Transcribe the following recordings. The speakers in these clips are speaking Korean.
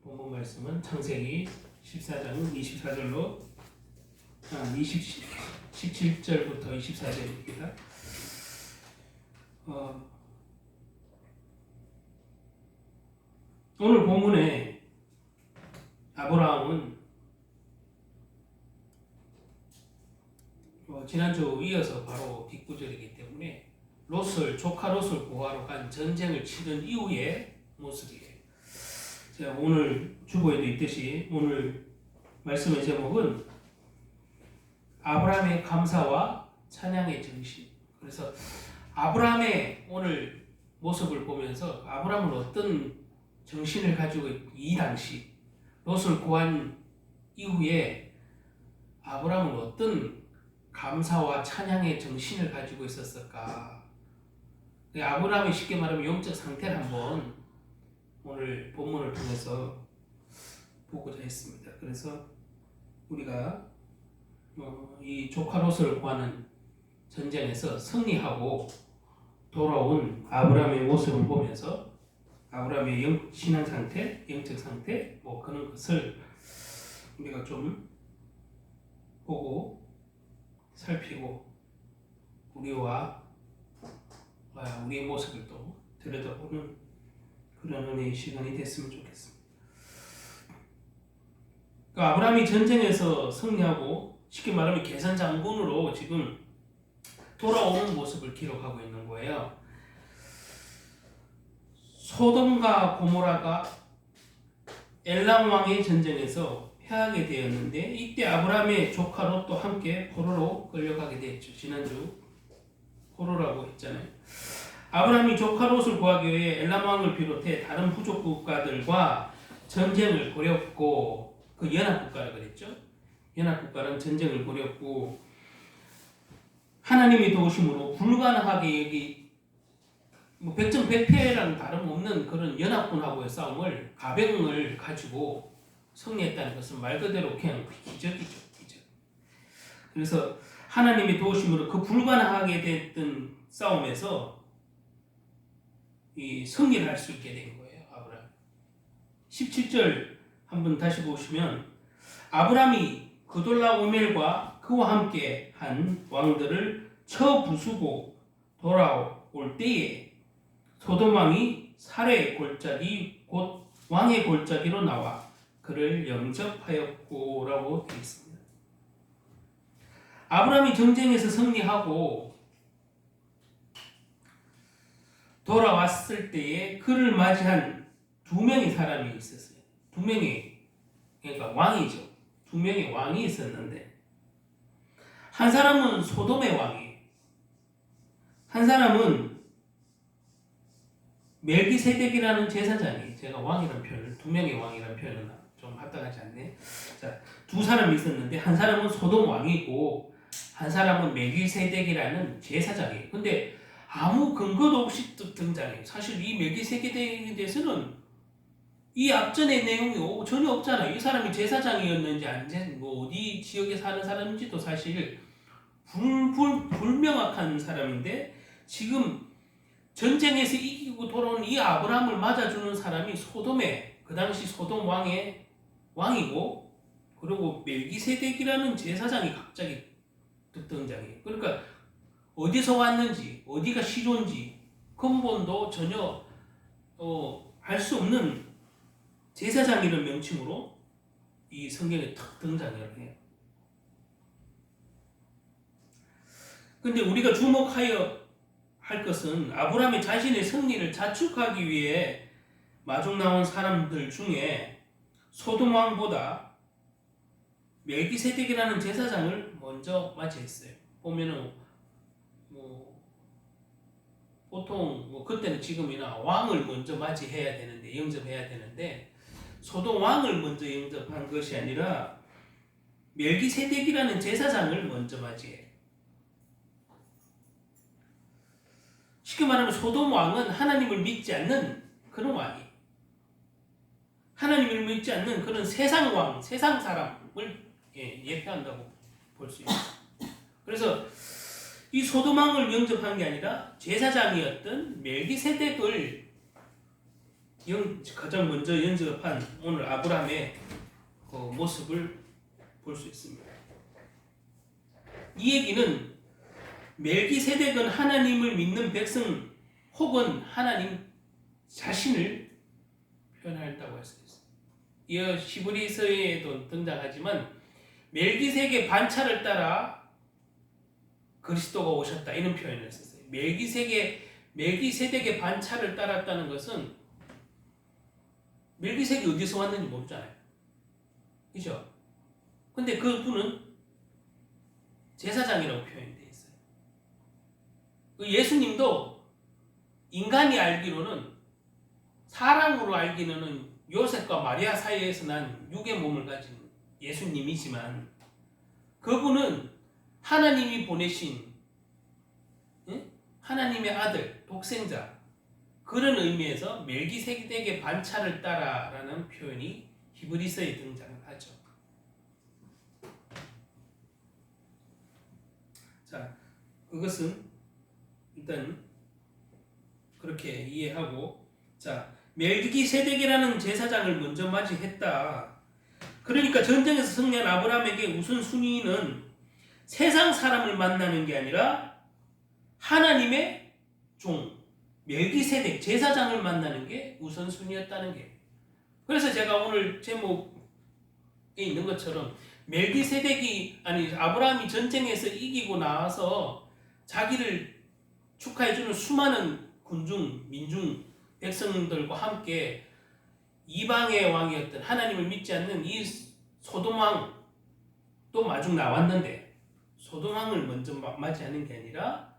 본문 말씀은 창세기 14장 24절로 17절부터 24절입니다. 오늘 본문에 아브라함은 지난주 이어서 바로 뒷구절이기 때문에 조카 롯을 구하러 간 전쟁을 치른 이후의 모습이에요. 제가 오늘 주보에도 있듯이 오늘 말씀의 제목은 아브라함의 감사와 찬양의 정신. 그래서 아브라함의 오늘 모습을 보면서 아브라함은 어떤 정신을 가지고 이 당시 롯을 구한 이후에 아브라함은 어떤 감사와 찬양의 정신을 가지고 있었을까? 아브라함의 쉽게 말하면 영적 상태를 한번 오늘 본문을 통해서 보고자 했습니다. 그래서 우리가 이 조카 롯을 구하는 전쟁에서 승리하고 돌아온 아브라함의 모습을 보면서 아브라함의 신앙 상태, 영적 상태, 그런 것을 우리가 좀 보고 살피고 우리의 모습을 또 들여다보는 그런 은혜의 시간이 됐으면 좋겠습니다. 그러니까 아브라함이 전쟁에서 승리하고 쉽게 말하면 계산장군으로 지금 돌아오는 모습을 기록하고 있는 거예요. 소돔과 고모라가 엘람 왕의 전쟁에서 패하게 되었는데 이때 아브라함의 조카 롯도 함께 포로로 끌려가게 되었죠. 지난주 포로라고 했잖아요. 아브라함이 조카 롯을 구하기 위해 엘람 왕을 비롯해 다른 부족 국가들과 전쟁을 벌였고 그 연합 국가라 그랬죠. 연합 국가는 전쟁을 벌였고 하나님의 도우심으로 불가능하게 백전백패랑 다름없는 그런 연합군하고의 싸움을 가병을 가지고 승리했다는 것은 말 그대로 그냥 기적이죠. 기적. 그래서 하나님의 도우심으로 그 불가능하게 됐던 싸움에서 이 승리를 할 수 있게 된 거예요. 아브라함. 17절 한번 다시 보시면 아브라함이 그돌라오멜과 그와 함께 한 왕들을 쳐 부수고 돌아올 때에 소돔 왕이 살의 골짜기 곧 왕의 골짜기로 나와 그를 영접하였고라고 되어 있습니다. 아브라함이 전쟁에서 승리하고 돌아왔을 때에 그를 맞이한 두 명의 사람이 있었어요. 그러니까 왕이죠. 두 명의 왕이 있었는데 한 사람은 소돔의 왕이에요. 한 사람은 멜기세덱이라는 제사장이 제가 왕이라는 표현을 두 명의 왕이라는 표현은 좀 합당하지 않네. 자, 두 사람이 있었는데 한 사람은 소돔 왕이고 한 사람은 멜기세덱이라는 제사장이에요. 근데 아무 근거도 없이 등장해요. 사실 이 멜기세덱에 대해서는 이 앞전의 내용이 전혀 없잖아요. 이 사람이 제사장이었는지 아닌지 어디 지역에 사는 사람인지도 사실 불명확한 사람인데 지금 전쟁에서 이기고 돌아온 이 아브라함을 맞아주는 사람이 그 당시 소돔 왕의 왕이고 그리고 멜기세덱이라는 제사장이 갑자기 등장해요. 그러니까 어디서 왔는지 어디가 시조인지 근본도 전혀 알 수 없는 제사장이라는 명칭으로 이 성경에 탁 등장을 해요. 근데 우리가 주목하여 할 것은 아브라함이 자신의 승리를 자축하기 위해 마중 나온 사람들 중에 소돔 왕보다 멜기세덱이라는 제사장을 먼저 맞이했어요. 보면은 보통 그때는 지금이나 왕을 먼저 맞이해야 되는데 영접해야 되는데 소돔 왕을 먼저 영접한 것이 아니라 멜기세덱이라는 제사장을 먼저 맞이해요. 쉽게 말하면 소돔 왕은 하나님을 믿지 않는 그런 왕이에요. 하나님을 믿지 않는 그런 세상 왕, 세상 사람을 예표한다고 볼 수 있어요. 그래서 이 소돔 왕을 영접한 게 아니라 제사장이었던 멜기세덱을 가장 먼저 연접한 오늘 아브라함의 그 모습을 볼 수 있습니다. 이 얘기는 멜기세덱은 하나님을 믿는 백성 혹은 하나님 자신을 표현한다고 할 수 있습니다. 이어 히브리서에도 등장하지만 멜기세덱의 반차를 따라 그리스도가 오셨다 이런 표현을 썼어요. 멜기세덱의 반차를 따랐다는 것은 멜기세덱이 어디서 왔는지 모르잖아요. 그죠? 근데 그분은 제사장이라고 표현되어 있어요. 예수님도 인간이 알기로는 사람으로 알기로는 요셉과 마리아 사이에서 난 육의 몸을 가진 예수님이지만 그분은 하나님이 보내신 하나님의 아들, 독생자 그런 의미에서 멜기세덱의 반차를 따라라는 표현이 히브리서에 등장을 하죠. 자, 그것은 일단 그렇게 이해하고 자, 멜기세덱이라는 제사장을 먼저 맞이했다. 그러니까 전쟁에서 승리한 아브라함에게 우선순위는 세상 사람을 만나는 게 아니라 하나님의 종 멜기세덱 제사장을 만나는 게 우선순위였다는 게. 그래서 제가 오늘 제목에 있는 것처럼 아브라함이 전쟁에서 이기고 나와서 자기를 축하해주는 수많은 군중, 민중, 백성들과 함께 이방의 왕이었던 하나님을 믿지 않는 이 소돔 왕도 마중 나왔는데 소돔 왕을 먼저 맞이하는 게 아니라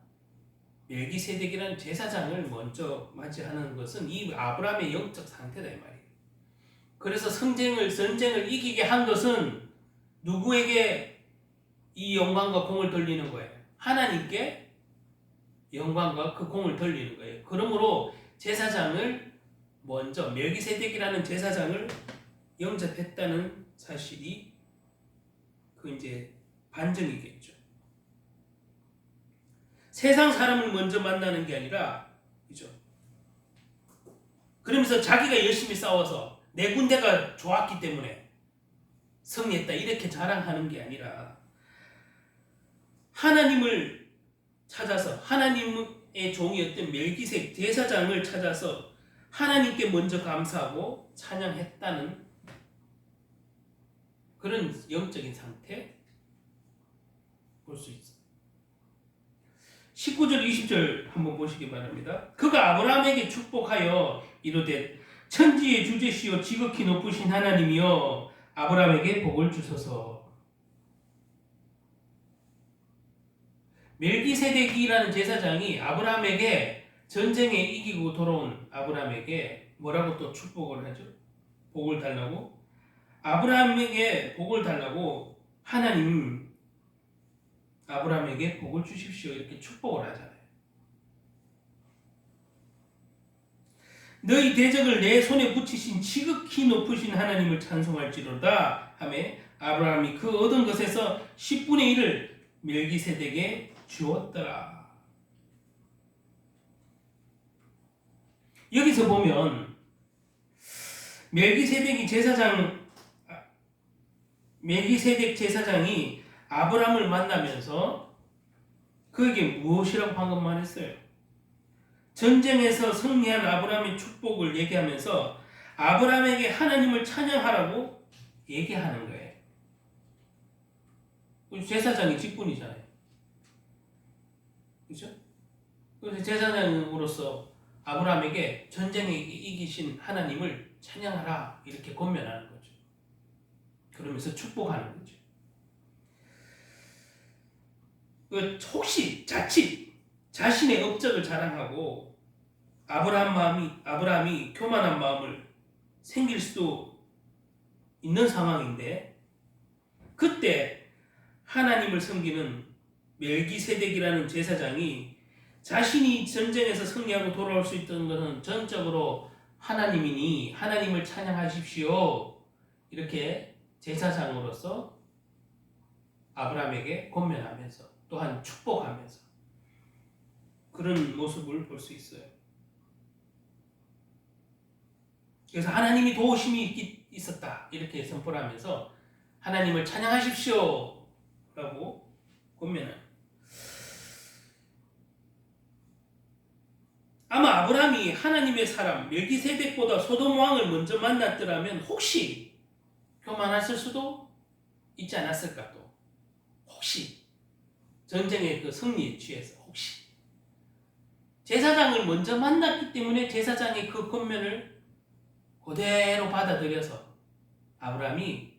멜기세덱이라는 제사장을 먼저 맞이하는 것은 이 아브라함의 영적 상태다 이 말이에요. 그래서 전쟁을 이기게 한 것은 누구에게 이 영광과 공을 돌리는 거예요? 하나님께 영광과 그 공을 돌리는 거예요. 그러므로 제사장을 먼저 멜기세덱이라는 제사장을 영접했다는 사실이 그 이제 반증이겠죠. 세상 사람을 먼저 만나는 게 아니라, 그죠? 그러면서 자기가 열심히 싸워서 내 군대가 좋았기 때문에 승리했다 이렇게 자랑하는 게 아니라 하나님을 찾아서 하나님의 종이었던 멜기세덱 제사장을 찾아서 하나님께 먼저 감사하고 찬양했다는 그런 영적인 상태 볼 수 있습니다. 19절 20절 한번 보시기 바랍니다. 그가 아브라함에게 축복하여 이르되 천지의 주제시요 지극히 높으신 하나님이여 아브라함에게 복을 주소서. 멜기세덱이라는 제사장이 아브라함에게 전쟁에 이기고 돌아온 아브라함에게 뭐라고 또 축복을 하죠? 복을 달라고? 아브라함에게 복을 달라고 하나님 아브라함에게 복을 주십시오 이렇게 축복을 하잖아요. 너희 대적을 내 손에 붙이신 지극히 높으신 하나님을 찬송할지로다 하매 아브라함이 그 얻은 것에서 10분의 1을 멜기세덱에게 주었더라. 여기서 보면 멜기세덱 제사장이 아브라함을 만나면서 그에게 무엇이라고 방금 말했어요? 전쟁에서 승리한 아브라함의 축복을 얘기하면서 아브라함에게 하나님을 찬양하라고 얘기하는 거예요. 제사장이 직분이잖아요. 그렇죠? 그래서 제사장으로서 아브라함에게 전쟁에 이기신 하나님을 찬양하라 이렇게 권면하는 거죠. 그러면서 축복하는 거죠. 혹시 자칫 자신의 업적을 자랑하고 아브라함이 교만한 마음을 생길 수도 있는 상황인데 그때 하나님을 섬기는 멜기세덱이라는 제사장이 자신이 전쟁에서 승리하고 돌아올 수 있던 것은 전적으로 하나님이니 하나님을 찬양하십시오 이렇게 제사장으로서 아브라함에게 권면하면서 또한 축복하면서 그런 모습을 볼 수 있어요. 그래서 하나님이 도우심이 있었다 이렇게 선포를 하면서 하나님을 찬양하십시오 라고 권면합니다. 아마 아브라함이 하나님의 사람 멜기세덱보다 소돔 왕을 먼저 만났더라면 혹시 교만했을 수도 있지 않았을까. 또 혹시 전쟁의 그 승리에 취해서 혹시 제사장을 먼저 만났기 때문에 제사장의 그 권면을 그대로 받아들여서 아브라함이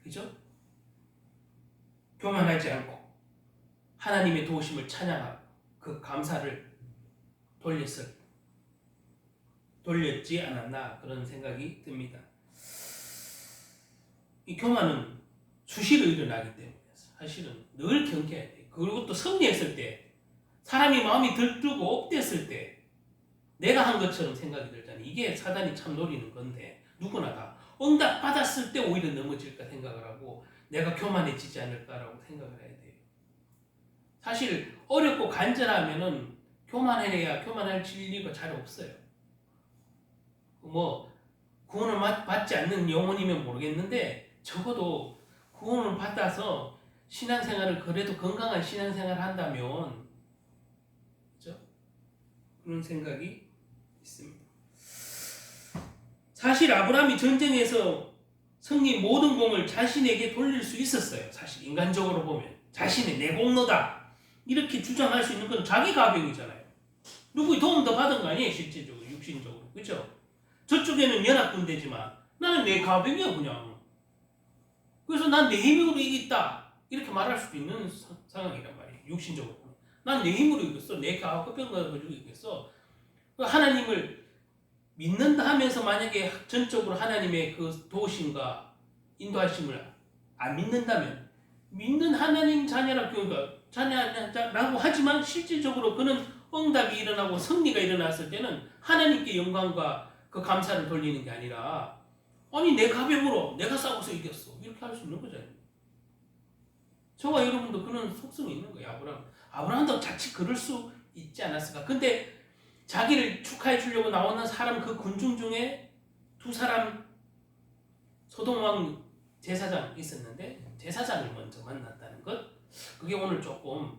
그죠? 교만하지 않고 하나님의 도우심을 찬양하고 그 감사를 돌렸지 않았나 그런 생각이 듭니다. 이 교만은 수시로 일어나기 때문에 사실은 늘 경계해야 돼. 그리고 또 승리했을 때 사람이 마음이 들뜨고 업됐을 때 내가 한 것처럼 생각이 들잖아요. 이게 사단이 참 노리는 건데 누구나 다 응답 받았을 때 오히려 넘어질까 생각을 하고 내가 교만해지지 않을까라고 생각을 해야 돼요. 사실 어렵고 간절하면은 교만해야 교만할 진리가 잘 없어요. 뭐 구원을 받지 않는 영혼이면 모르겠는데 적어도 구원을 받아서 신앙생활을 그래도 건강한 신앙생활을 한다면 그렇죠? 그런 생각이 있습니다. 사실 아브라함이 전쟁에서 승리 모든 공을 자신에게 돌릴 수 있었어요. 사실 인간적으로 보면 자신의 내 공로다 이렇게 주장할 수 있는 건 자기 가병이잖아요. 누구의 도움도 받은 거 아니에요. 실제적으로 육신적으로 그렇죠? 저쪽에는 연합군대지만 나는 내 가병이야 그냥. 그래서 난 내 힘으로 이겼다 이렇게 말할 수도 있는 상황이란 말이에요. 육신적으로 보면 난 내 힘으로 이겼어. 내 가병 가지고 이겼어. 하나님을 믿는다 하면서 만약에 전적으로 하나님의 그 도우심과 인도하심을 안 믿는다면 믿는 하나님 자녀라고 하지만 실질적으로 그는 응답이 일어나고 승리가 일어났을 때는 하나님께 영광과 그 감사를 돌리는 게 아니라 아니 내 가병으로 내가 싸워서 이겼어 이렇게 할 수 있는 거잖아요. 저와 여러분도 그런 속성이 있는 거예요. 아브라함도 자칫 그럴 수 있지 않았을까. 근데 자기를 축하해 주려고 나오는 사람 그 군중 중에 두 사람 소돔 왕 제사장 있었는데 제사장을 먼저 만났다는 것 그게 오늘 조금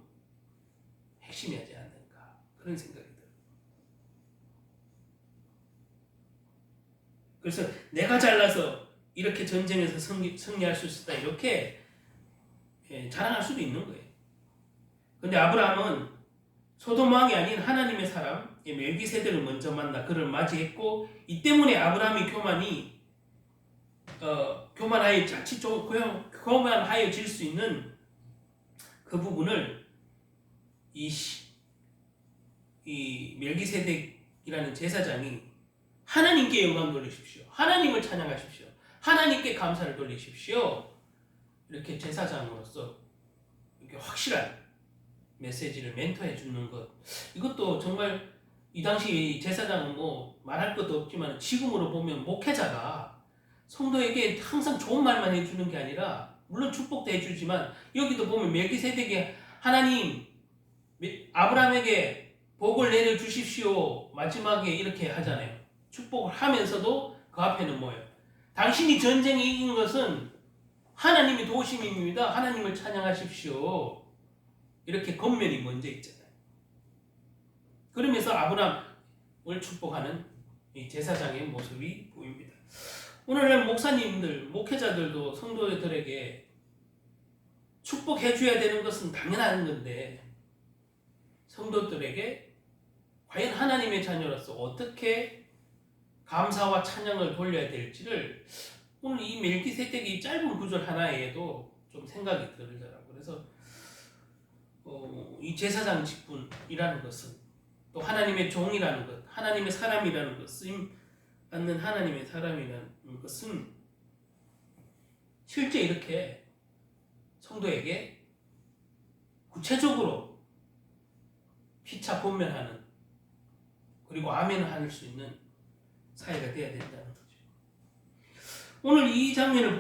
핵심이지 않는가 그런 생각이 들어요. 그래서 내가 잘나서 이렇게 전쟁에서 승리할 수 있었다 이렇게 자랑할 수도 있는 거예요. 근데 아브라함은 소돔 왕이 아닌 하나님의 사람 멜기세덱을 먼저 만나 그를 맞이했고 이 때문에 아브라함의 교만하여 자칫 좀 교만하여질 수 있는 그 부분을 이 멜기세덱이라는 제사장이 하나님께 영광 돌리십시오. 하나님을 찬양하십시오. 하나님께 감사를 돌리십시오. 이렇게 제사장으로서 이렇게 확실한 메시지를 멘토해 주는 것 이것도 정말 이 당시 제사장은 뭐 말할 것도 없지만 지금으로 보면 목회자가 성도에게 항상 좋은 말만 해주는 게 아니라 물론 축복도 해주지만 여기도 보면 멜기세덱이 하나님 아브라함에게 복을 내려주십시오 마지막에 이렇게 하잖아요. 축복을 하면서도 그 앞에는 뭐예요? 당신이 전쟁에 이긴 것은 하나님의 도우심입니다. 하나님을 찬양하십시오. 이렇게 겉면이 먼저 있잖아요. 그러면서 아브라함을 축복하는 이 제사장의 모습이 보입니다. 오늘날 목사님들, 목회자들도 성도들에게 축복해 줘야 되는 것은 당연한 건데 성도들에게 과연 하나님의 자녀로서 어떻게 감사와 찬양을 돌려야 될지를 오늘 이 멜기세덱의 짧은 구절 하나에도 좀 생각이 들더라고요. 그래서 이 제사장 직분이라는 것은 또 하나님의 종이라는 것, 하나님의 사람이라는 것, 쓰임 받는 하나님의 사람이라는 것은 실제 이렇게 성도에게 구체적으로 피차 권면하는 그리고 아멘을 할 수 있는 사회가 되어야 된다는 거죠. 오늘 이 장면을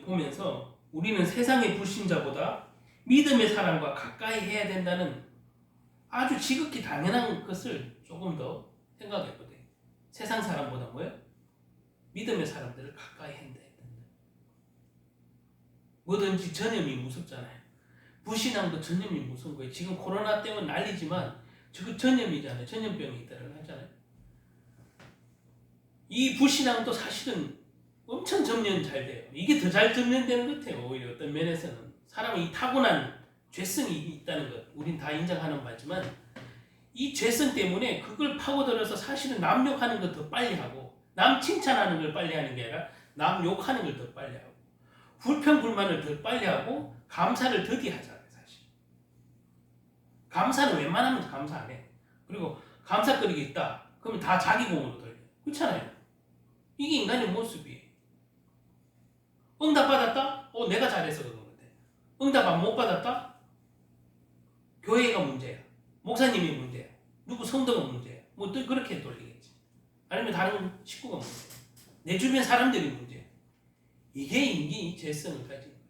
보면서 우리는 세상의 불신자보다 믿음의 사람과 가까이 해야 된다는 아주 지극히 당연한 것을 조금 더 생각해보게 돼요. 세상 사람보다 뭐예요? 믿음의 사람들을 가까이 한다. 뭐든지 전염이 무섭잖아요. 불신앙도 전염이 무서운 거예요. 지금 코로나 때문에 난리지만 저거 전염이잖아요. 전염병이 있다고 하잖아요. 이 불신앙도 사실은 엄청 점령 잘 돼요. 이게 더 잘 점령되는 것 같아요. 오히려 어떤 면에서는 사람의 이 타고난 죄성이 있다는 것 우린 다 인정하는 바지만 이 죄성 때문에 그걸 파고들어서 사실은 남 욕하는 것 더 빨리 하고 남 칭찬하는 걸 빨리 하는 게 아니라 남 욕하는 걸 더 빨리 하고 불평불만을 더 빨리 하고 감사를 더디 하잖아요. 사실 감사는 웬만하면 감사 안 해. 그리고 감사거리가 있다 그러면 다 자기 공으로 돌려. 그렇잖아요. 이게 인간의 모습이에요. 응답 받았다? 내가 잘해서 그런 건데. 응답 못 받았다? 교회가 문제야. 목사님이 문제야. 누구 성도가 문제야. 뭐 또 그렇게 돌리겠지. 아니면 다른 식구가 문제야. 내 주변 사람들이 문제야. 이게 인간이 죄성을 가진 거예요.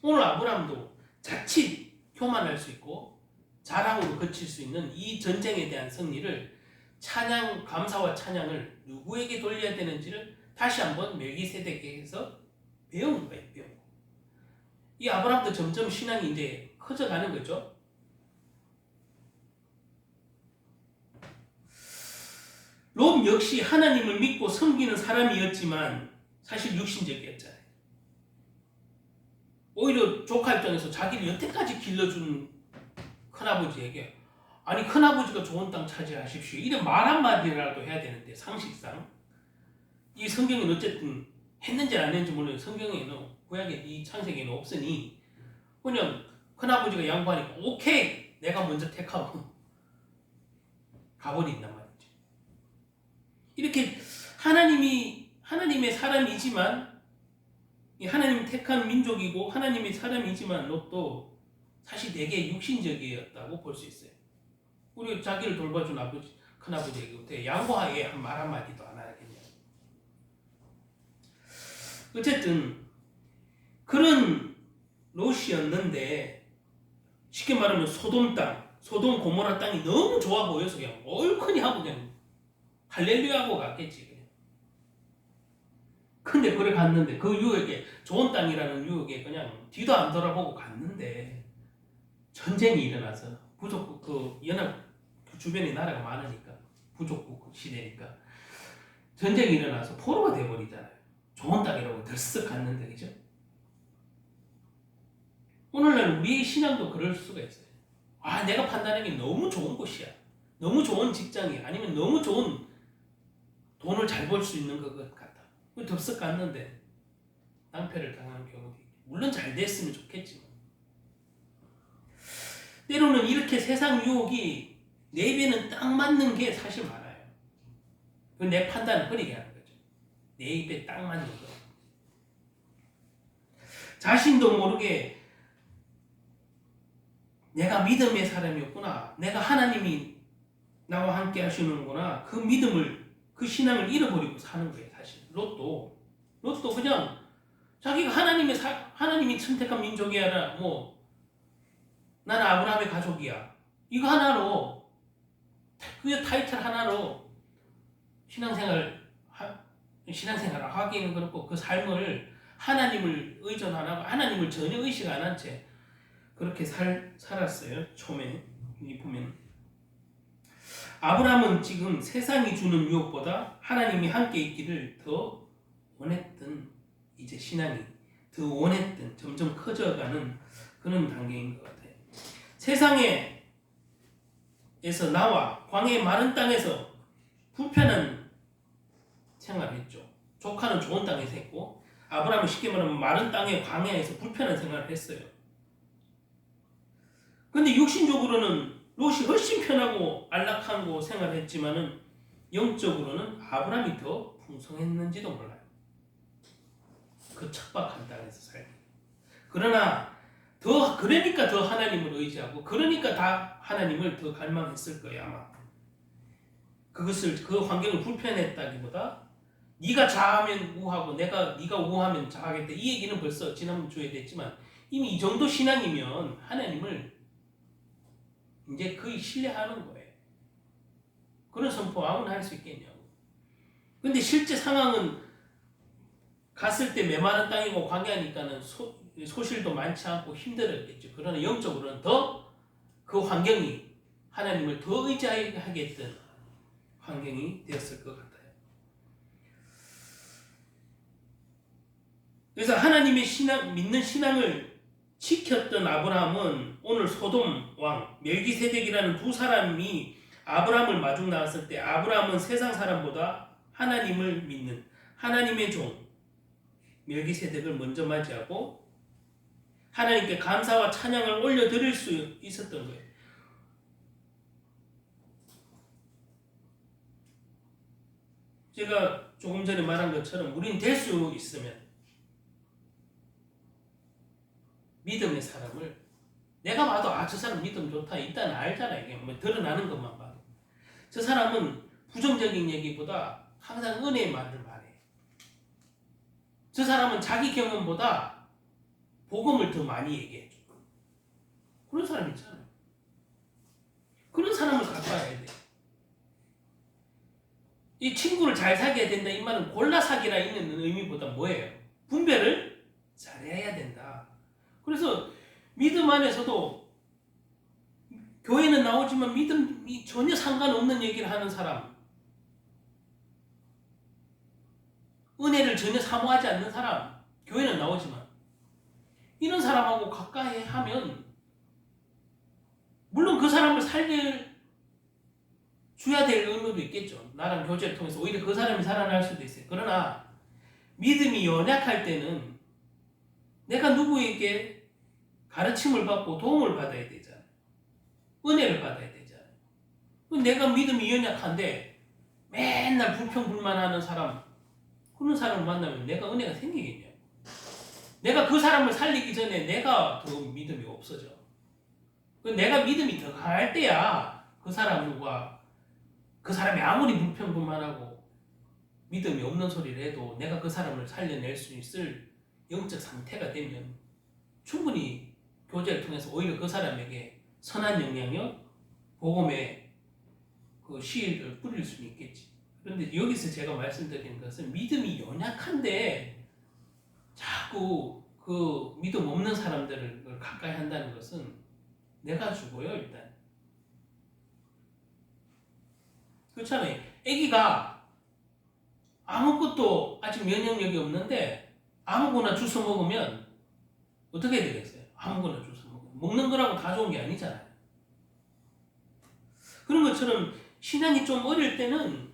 오늘 아브라함도 자칫 교만할 수 있고 자랑으로 그칠 수 있는 이 전쟁에 대한 승리를 찬양, 감사와 찬양을 누구에게 돌려야 되는지를 다시 한번 멜기세덱에게서 배운 거예요. 배운 거. 이 아브라함도 점점 신앙이 이제 커져가는 거죠. 롯 역시 하나님을 믿고 섬기는 사람이었지만 사실 육신적이었잖아요. 오히려 조카 입장에서 자기를 여태까지 길러준 큰아버지에게 아니 큰아버지가 좋은 땅 차지하십시오. 이런 말 한마디라도 해야 되는데 상식상 이 성경에는 어쨌든 했는지 안 했는지 모르는 성경에는 구약에 이 창세기에는 없으니 그냥 큰아버지가 양보하니까 오케이 내가 먼저 택하고 가버린단 말이죠. 이렇게 하나님의 사람이지만 하나님 택한 민족이고 하나님의 사람이지만 롯도 사실 되게 육신적이었다고 볼 수 있어요. 우리 자기를 돌봐준 아버지, 큰아버지에게 양보하에 한 말 한마디도 안 하겠냐. 어쨌든 그런 롯이었는데 쉽게 말하면 소돔 땅, 소돔 고모라 땅이 너무 좋아 보여서 그냥 얼큰이 하고 그냥 할렐루야 하고 갔겠지. 그냥. 근데 그래 갔는데 그 유역에 좋은 땅이라는 유역에 그냥 뒤도 안 돌아보고 갔는데 전쟁이 일어나서 부족국 그 연합 주변에 나라가 많으니까 부족국 시대니까 전쟁이 일어나서 포로가 돼버리잖아요. 좋은 땅이라고 들썩 갔는데 그죠? 오늘날 우리의 신앙도 그럴 수가 있어요. 내가 판단하기엔 너무 좋은 곳이야. 너무 좋은 직장이야. 아니면 너무 좋은 돈을 잘 벌 수 있는 것 같다. 덥석 갔는데 낭패를 당하는 경우도 있고 물론 잘 됐으면 좋겠지만 때로는 이렇게 세상 유혹이 내 입에는 딱 맞는 게 사실 많아요. 내 판단을 흐리게 하는 거죠. 내 입에 딱 맞는 거. 자신도 모르게 내가 믿음의 사람이었구나. 내가 하나님이 나와 함께 하시는구나. 그 믿음을 그 신앙을 잃어버리고 사는 거예요. 사실 롯도 그냥 자기가 하나님이 선택한 민족이야. 나는 아브라함의 가족이야. 이거 하나로 그 타이틀 하나로 신앙생활을 하기는 그렇고 그 삶을 하나님을 의존 안 하고 하나님을 전혀 의식 안 한 채 그렇게 살았어요. 처음에 보면 아브라함은 지금 세상이 주는 유혹보다 하나님이 함께 있기를 더 원했던 이제 신앙이 더 원했던 점점 커져가는 그런 단계인 것 같아요. 세상에서 나와 광야의 마른 땅에서 불편한 생활을 했죠. 조카는 좋은 땅에서 했고 아브라함은 쉽게 말하면 마른 땅의 광야에서 불편한 생활을 했어요. 근데 육신적으로는 롯이 훨씬 편하고 안락하고 생활했지만은 영적으로는 아브라함이 더 풍성했는지도 몰라요. 그 척박한 땅에서 살기. 그러니까 더 하나님을 의지하고 그러니까 다 하나님을 더 갈망했을 거예요 아마. 그 환경을 불편했다기보다 네가 자하면 우하고 네가 우하면 자하겠다 이 얘기는 벌써 지난번 주에 됐지만 이미 이 정도 신앙이면 하나님을 이제 거의 신뢰하는 거예요. 그런 선포 아무나 할 수 있겠냐고. 근데 실제 상황은 갔을 때 메마른 땅이고 광야니까는 소실도 많지 않고 힘들었겠죠. 그러나 영적으로는 더 그 환경이 하나님을 더 의지하게 했던 환경이 되었을 것 같아요. 그래서 하나님의 믿는 신앙을 지켰던 아브라함은 오늘 소돔 왕 멜기세덱이라는 두 사람이 아브라함을 마중 나왔을 때 아브라함은 세상 사람보다 하나님을 믿는 하나님의 종 멜기세덱을 먼저 맞이하고 하나님께 감사와 찬양을 올려드릴 수 있었던 거예요. 제가 조금 전에 말한 것처럼 우린 될 수 있으면 믿음의 사람을 내가 봐도 저 사람 믿음 좋다 일단 알잖아. 이게 뭐 드러나는 것만 봐도 저 사람은 부정적인 얘기보다 항상 은혜의 말을 말해. 저 사람은 자기 경험보다 복음을 더 많이 얘기해 줘. 그런 사람 있잖아요. 그런 사람을 가까워야 돼. 이 친구를 잘 사귀어야 된다 이 말은 골라 사귀라 있는 의미보다 뭐예요? 분별을 잘해야 된다. 그래서 믿음 안에서도 교회는 나오지만 믿음이 전혀 상관없는 얘기를 하는 사람, 은혜를 전혀 사모하지 않는 사람, 교회는 나오지만 이런 사람하고 가까이 하면 물론 그 사람을 살려줘야 될 의무도 있겠죠. 나랑 교제를 통해서 오히려 그 사람이 살아날 수도 있어요. 그러나 믿음이 연약할 때는 내가 누구에게 가르침을 받고 도움을 받아야 되잖아요. 은혜를 받아야 되잖아요. 내가 믿음이 연약한데 맨날 불평불만하는 사람, 그런 사람을 만나면 내가 은혜가 생기겠냐고. 내가 그 사람을 살리기 전에 내가 더 믿음이 없어져. 내가 믿음이 더 강할 때야 그 사람과 그 사람이 아무리 불평불만하고 믿음이 없는 소리를 해도 내가 그 사람을 살려낼 수 있을 영적 상태가 되면 충분히 교제를 통해서 오히려 그 사람에게 선한 영향력, 복음의 그 씨를 뿌릴 수는 있겠지. 그런데 여기서 제가 말씀드리는 것은 믿음이 연약한데 자꾸 그 믿음 없는 사람들을 가까이 한다는 것은 내가 죽어요 일단. 그렇잖아요. 아기가 아무것도 아직 면역력이 없는데 아무거나 주워 먹으면 어떻게 되겠어요? 아무거나 주워 먹는 거라고 다 좋은 게 아니잖아요. 그런 것처럼 신앙이 좀 어릴 때는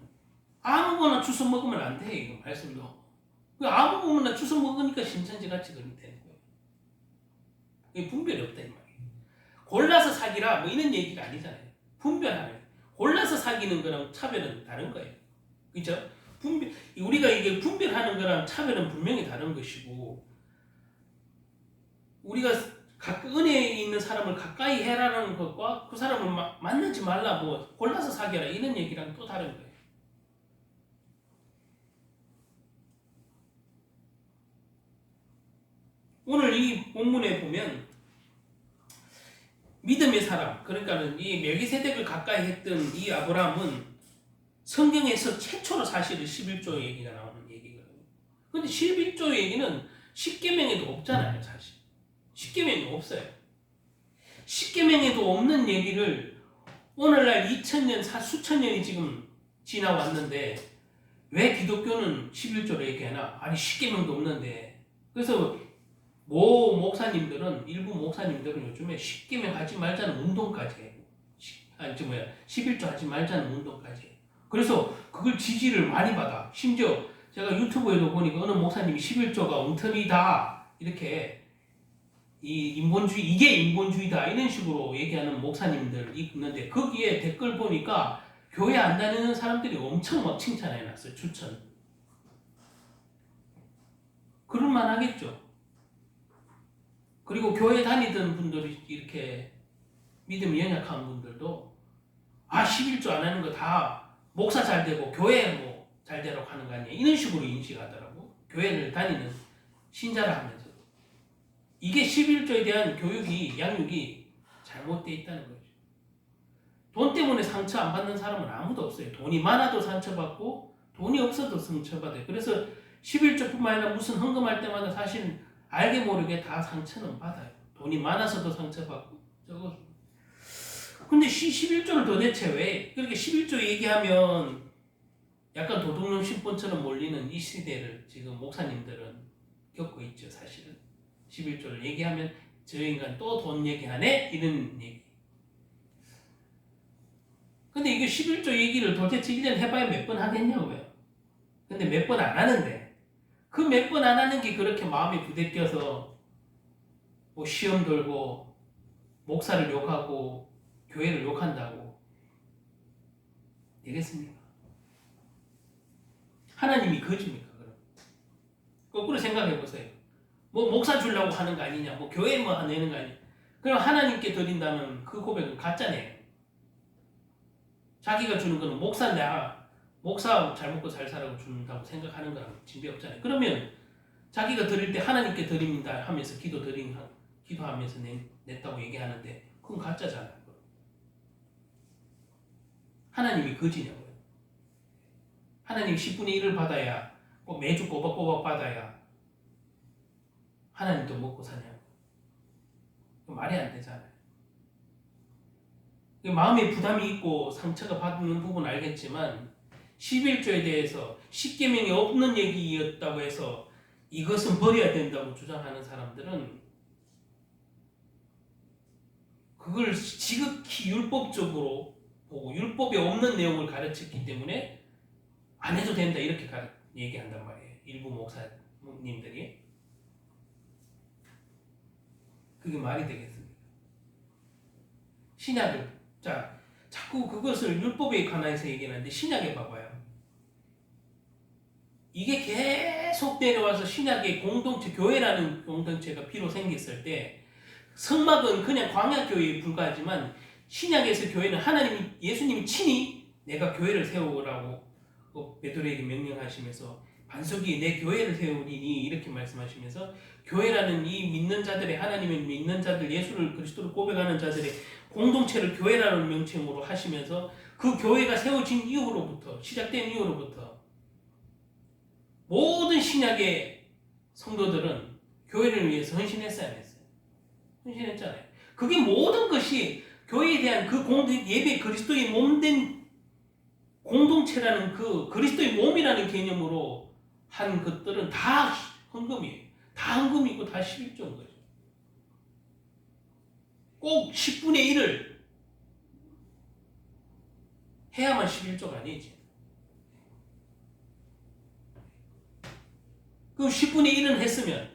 아무거나 주워 먹으면 안 돼. 이거 말씀도. 아무거나 주워 먹으니까 신천지같이 그렇게 되는 거예요. 이게 분별이 없다 이 말이에요. 골라서 사귀라 뭐 이런 얘기가 아니잖아요. 분별하는. 골라서 사귀는 거랑 차별은 다른 거예요. 그렇죠? 우리가 이게 분별하는 거랑 차별은 분명히 다른 것이고 우리가 은혜에 있는 사람을 가까이 해라는 것과 그 사람을 만나지 말라 뭐 골라서 사귀라 이런 얘기랑 또 다른 거예요. 오늘 이 본문에 보면 믿음의 사람, 그러니까는 이 멜기세덱을 가까이 했던 이 아브라함은 성경에서 최초로 사실은 11조 얘기가 나오는 얘기거든요. 근데 11조 얘기는 십계명에도 없잖아요, 사실. 십계명이 없어요. 십계명에도 없는 얘기를 오늘날 2000년, 수천 년이 지금 지나왔는데 왜 기독교는 11조를 얘기하나? 아니 십계명도 없는데. 그래서 일부 목사님들은 요즘에 십계명 하지 말자는 운동까지 해요. 11조 하지 말자는 운동까지 해요. 그래서 그걸 지지를 많이 받아. 심지어 제가 유튜브에도 보니까 어느 목사님이 11조가 엉터리다 이렇게 이게 인본주의다 이런 식으로 얘기하는 목사님들이 있는데 거기에 댓글 보니까 교회 안 다니는 사람들이 엄청 막 칭찬해놨어요. 추천. 그럴만 하겠죠. 그리고 교회 다니던 분들이 이렇게 믿음이 연약한 분들도 11조 안 하는 거 다 목사 잘 되고 교회 뭐 잘 되라고 하는 거 아니야 이런 식으로 인식하더라고. 교회를 다니는 신자라 하면서 이게 11조에 대한 양육이 잘못되어 있다는 거죠. 돈 때문에 상처 안 받는 사람은 아무도 없어요. 돈이 많아도 상처받고 돈이 없어도 상처받아요. 그래서 11조뿐만 아니라 무슨 헌금할 때마다 사실 알게 모르게 다 상처는 받아요. 돈이 많아서도 상처받고 저거. 근데 11조를 도대체 왜 그렇게 11조 얘기하면 약간 도둑놈 신분처럼 몰리는 이 시대를 지금 목사님들은 겪고 있죠. 사실은 11조를 얘기하면 저 인간 또 돈 얘기하네? 이런 얘기. 근데 이게 11조 얘기를 도대체 1년 해봐야 몇 번 하겠냐고요. 근데 몇 번 안 하는데 그 몇 번 안 하는 게 그렇게 마음이 부대껴서 뭐 시험 돌고 목사를 욕하고 교회를 욕한다고 되겠습니까? 하나님이 거짓입니까? 그럼 거꾸로 생각해 보세요. 뭐 목사 주려고 하는 거 아니냐, 뭐 교회 뭐 내는 거 아니냐. 그럼 하나님께 드린다면 그 고백은 가짜네요. 자기가 주는 거는 목사 잘 먹고 잘 살라고 준다고 생각하는 거랑 진배 없잖아요. 그러면 자기가 드릴 때 하나님께 드립니다 하면서 기도하면서 냈다고 얘기하는데 그건 가짜잖아요. 하나님이 거지냐고요. 하나님 10분의 1을 받아야 꼭 매주 꼬박꼬박 받아야 하나님도 먹고 사냐고. 말이 안 되잖아요. 마음에 부담이 있고 상처가 받는 부분은 알겠지만 11조에 대해서 10계명이 없는 얘기였다고 해서 이것은 버려야 된다고 주장하는 사람들은 그걸 지극히 율법적으로 보고 율법에 없는 내용을 가르쳤기 때문에 안 해도 된다 이렇게 얘기한단 말이에요. 일부 목사님들이. 그게 말이 되겠습니까? 신약을 자꾸 그것을 율법에 관해서 얘기하는데 신약에 봐봐요. 이게 계속 내려와서 신약의 공동체, 교회라는 공동체가 비로 생겼을 때 성막은 그냥 광야교회에 불과하지만 신약에서 교회는 예수님이 친히 내가 교회를 세우라고 베드로에게 명령하시면서 반석이 내 교회를 세우리니 이렇게 말씀하시면서 교회라는 이 믿는 자들의 하나님을 믿는 자들, 예수를 그리스도를 고백하는 자들의 공동체를 교회라는 명칭으로 하시면서 그 교회가 세워진 이후로부터 시작된 이후로부터 모든 신약의 성도들은 교회를 위해서 헌신했어야 했어요. 헌신했잖아요. 그게 모든 것이 교회에 대한 그 예배 그리스도의 몸된 공동체라는 그 그리스도의 몸이라는 개념으로 한 것들은 다 헌금이에요. 다 헌금이고 다 11조인 거죠. 꼭 10분의 1을 해야만 11조가 아니지. 그럼 10분의 1은 했으면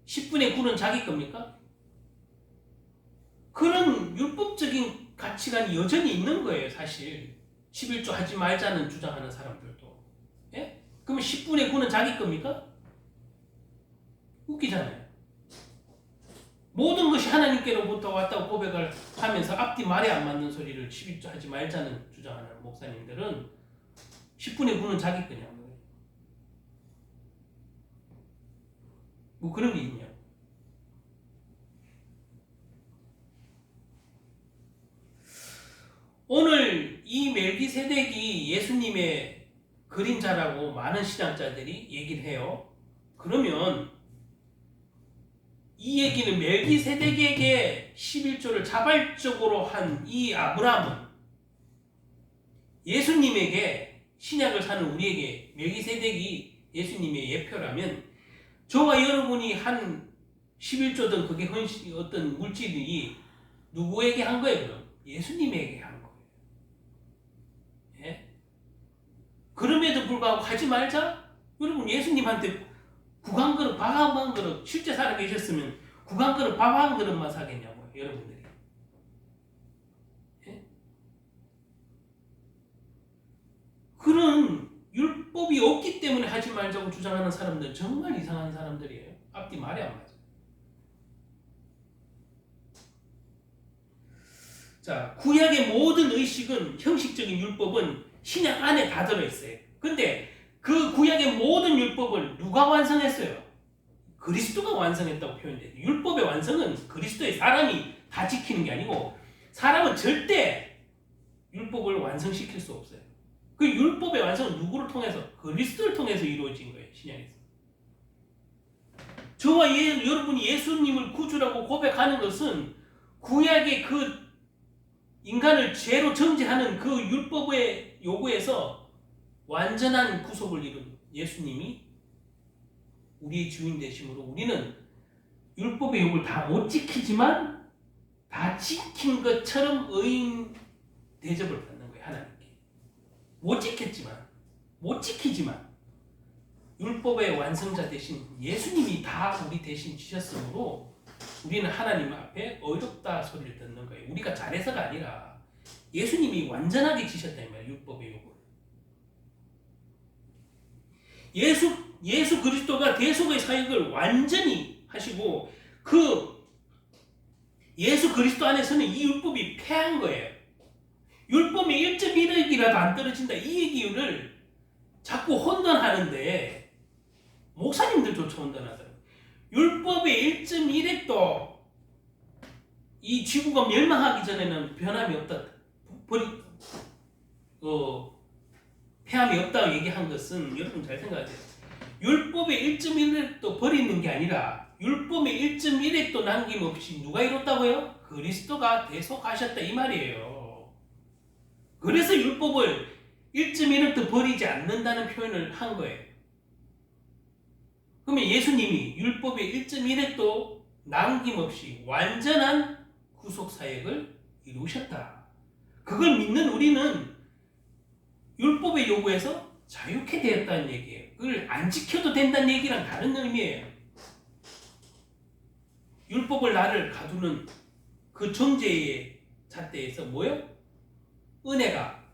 10분의 9는 자기 겁니까? 그런 율법적인 가치관이 여전히 있는 거예요, 사실. 11조 하지 말자는 주장하는 사람들도. 예? 그러면 10분의 9는 자기 겁니까? 웃기잖아요. 모든 것이 하나님께로부터 왔다고 고백을 하면서 앞뒤 말에 안 맞는 소리를 11조 하지 말자는 주장하는 목사님들은 10분의 9는 자기 거냐고요. 뭐 그런 게 있냐. 오늘 이 멜기세덱이 예수님의 그림자라고 많은 신학자들이 얘기를 해요. 그러면 이 얘기는 멜기세덱에게 11조를 자발적으로 한 이 아브라함은 예수님에게 신약을 사는 우리에게 멜기세덱이 예수님의 예표라면 저와 여러분이 한 11조든 그게 어떤 물질이 누구에게 한 거예요? 그럼 예수님에게 한 거예요. 예? 그럼에도 불구하고 하지 말자? 여러분 예수님한테 밥 한 그릇 실제 살아 계셨으면 밥 한 그릇만 사겠냐고요, 여러분들이. 예? 그런 율법이 없기 때문에 하지 말자고 주장하는 사람들은 정말 이상한 사람들이에요. 앞뒤 말이 안 맞아요. 자, 구약의 모든 의식은 형식적인 율법은 신약 안에 다 들어있어요. 근데 그 구약의 모든 율법을 누가 완성했어요? 그리스도가 완성했다고 표현돼요. 율법의 완성은 그리스도의 사람이 다 지키는 게 아니고 사람은 절대 율법을 완성시킬 수 없어요. 그 율법의 완성은 누구를 통해서? 그리스도를 통해서 이루어진 거예요. 신약에서. 저와 여러분이 예수님을 구주라고 고백하는 것은 구약의 그 인간을 죄로 정죄하는 그 율법의 요구에서 완전한 구속을 이룬 예수님이 우리의 주인 되심으로 우리는 율법의 요구를 다 못 지키지만 다 지킨 것처럼 의인 대접을 받는 거예요. 하나님께. 못 지키지만 율법의 완성자 대신 예수님이 다 우리 대신 지셨으므로 우리는 하나님 앞에 어렵다 소리를 듣는 거예요. 우리가 잘해서가 아니라 예수님이 완전하게 지셨다는 말이에요. 율법의 요구를. 예수 그리스도가 대속의 사역을 완전히 하시고 그 예수 그리스도 안에서는 이 율법이 패한 거예요. 율법이 1.1억이라도 안 떨어진다. 이 얘기를 자꾸 혼돈하는데 목사님들조차 혼돈하더라고요. 율법의 1.1핵도 이 지구가 멸망하기 전에는 변함이 없다. 폐함이 없다고 얘기한 것은 여러분 잘 생각하세요. 율법의 1.1핵도 버리는 게 아니라 율법의 1.1핵도 남김없이 누가 이뤘다고요? 그리스도가 대속하셨다 이 말이에요. 그래서 율법을 1.1핵도 버리지 않는다는 표현을 한 거예요. 그러면 예수님이 율법의 1.1핵도 남김없이 완전한 구속사역을 이루셨다. 그걸 믿는 우리는 율법의 요구에서 자유케 되었다는 얘기예요. 그걸 안 지켜도 된다는 얘기랑 다른 의미예요. 율법을 나를 가두는 그 정죄의 잣대에서 뭐요? 은혜가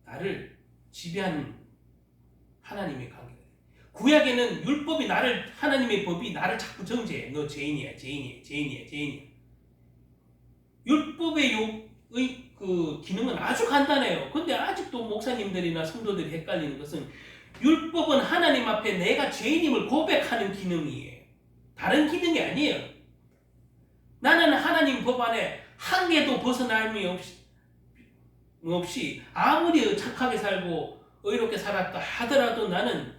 나를 지배하는 하나님의 관계가 돼요. 구약에는 율법이 하나님의 법이 나를 자꾸 정죄해. 너 죄인이야. 율법의 그 기능은 아주 간단해요. 근데 아직도 목사님들이나 성도들이 헷갈리는 것은 율법은 하나님 앞에 내가 죄인임을 고백하는 기능이에요. 다른 기능이 아니에요. 나는 하나님 법 안에 한 개도 벗어남이 없이 아무리 착하게 살고 의롭게 살았다 하더라도 나는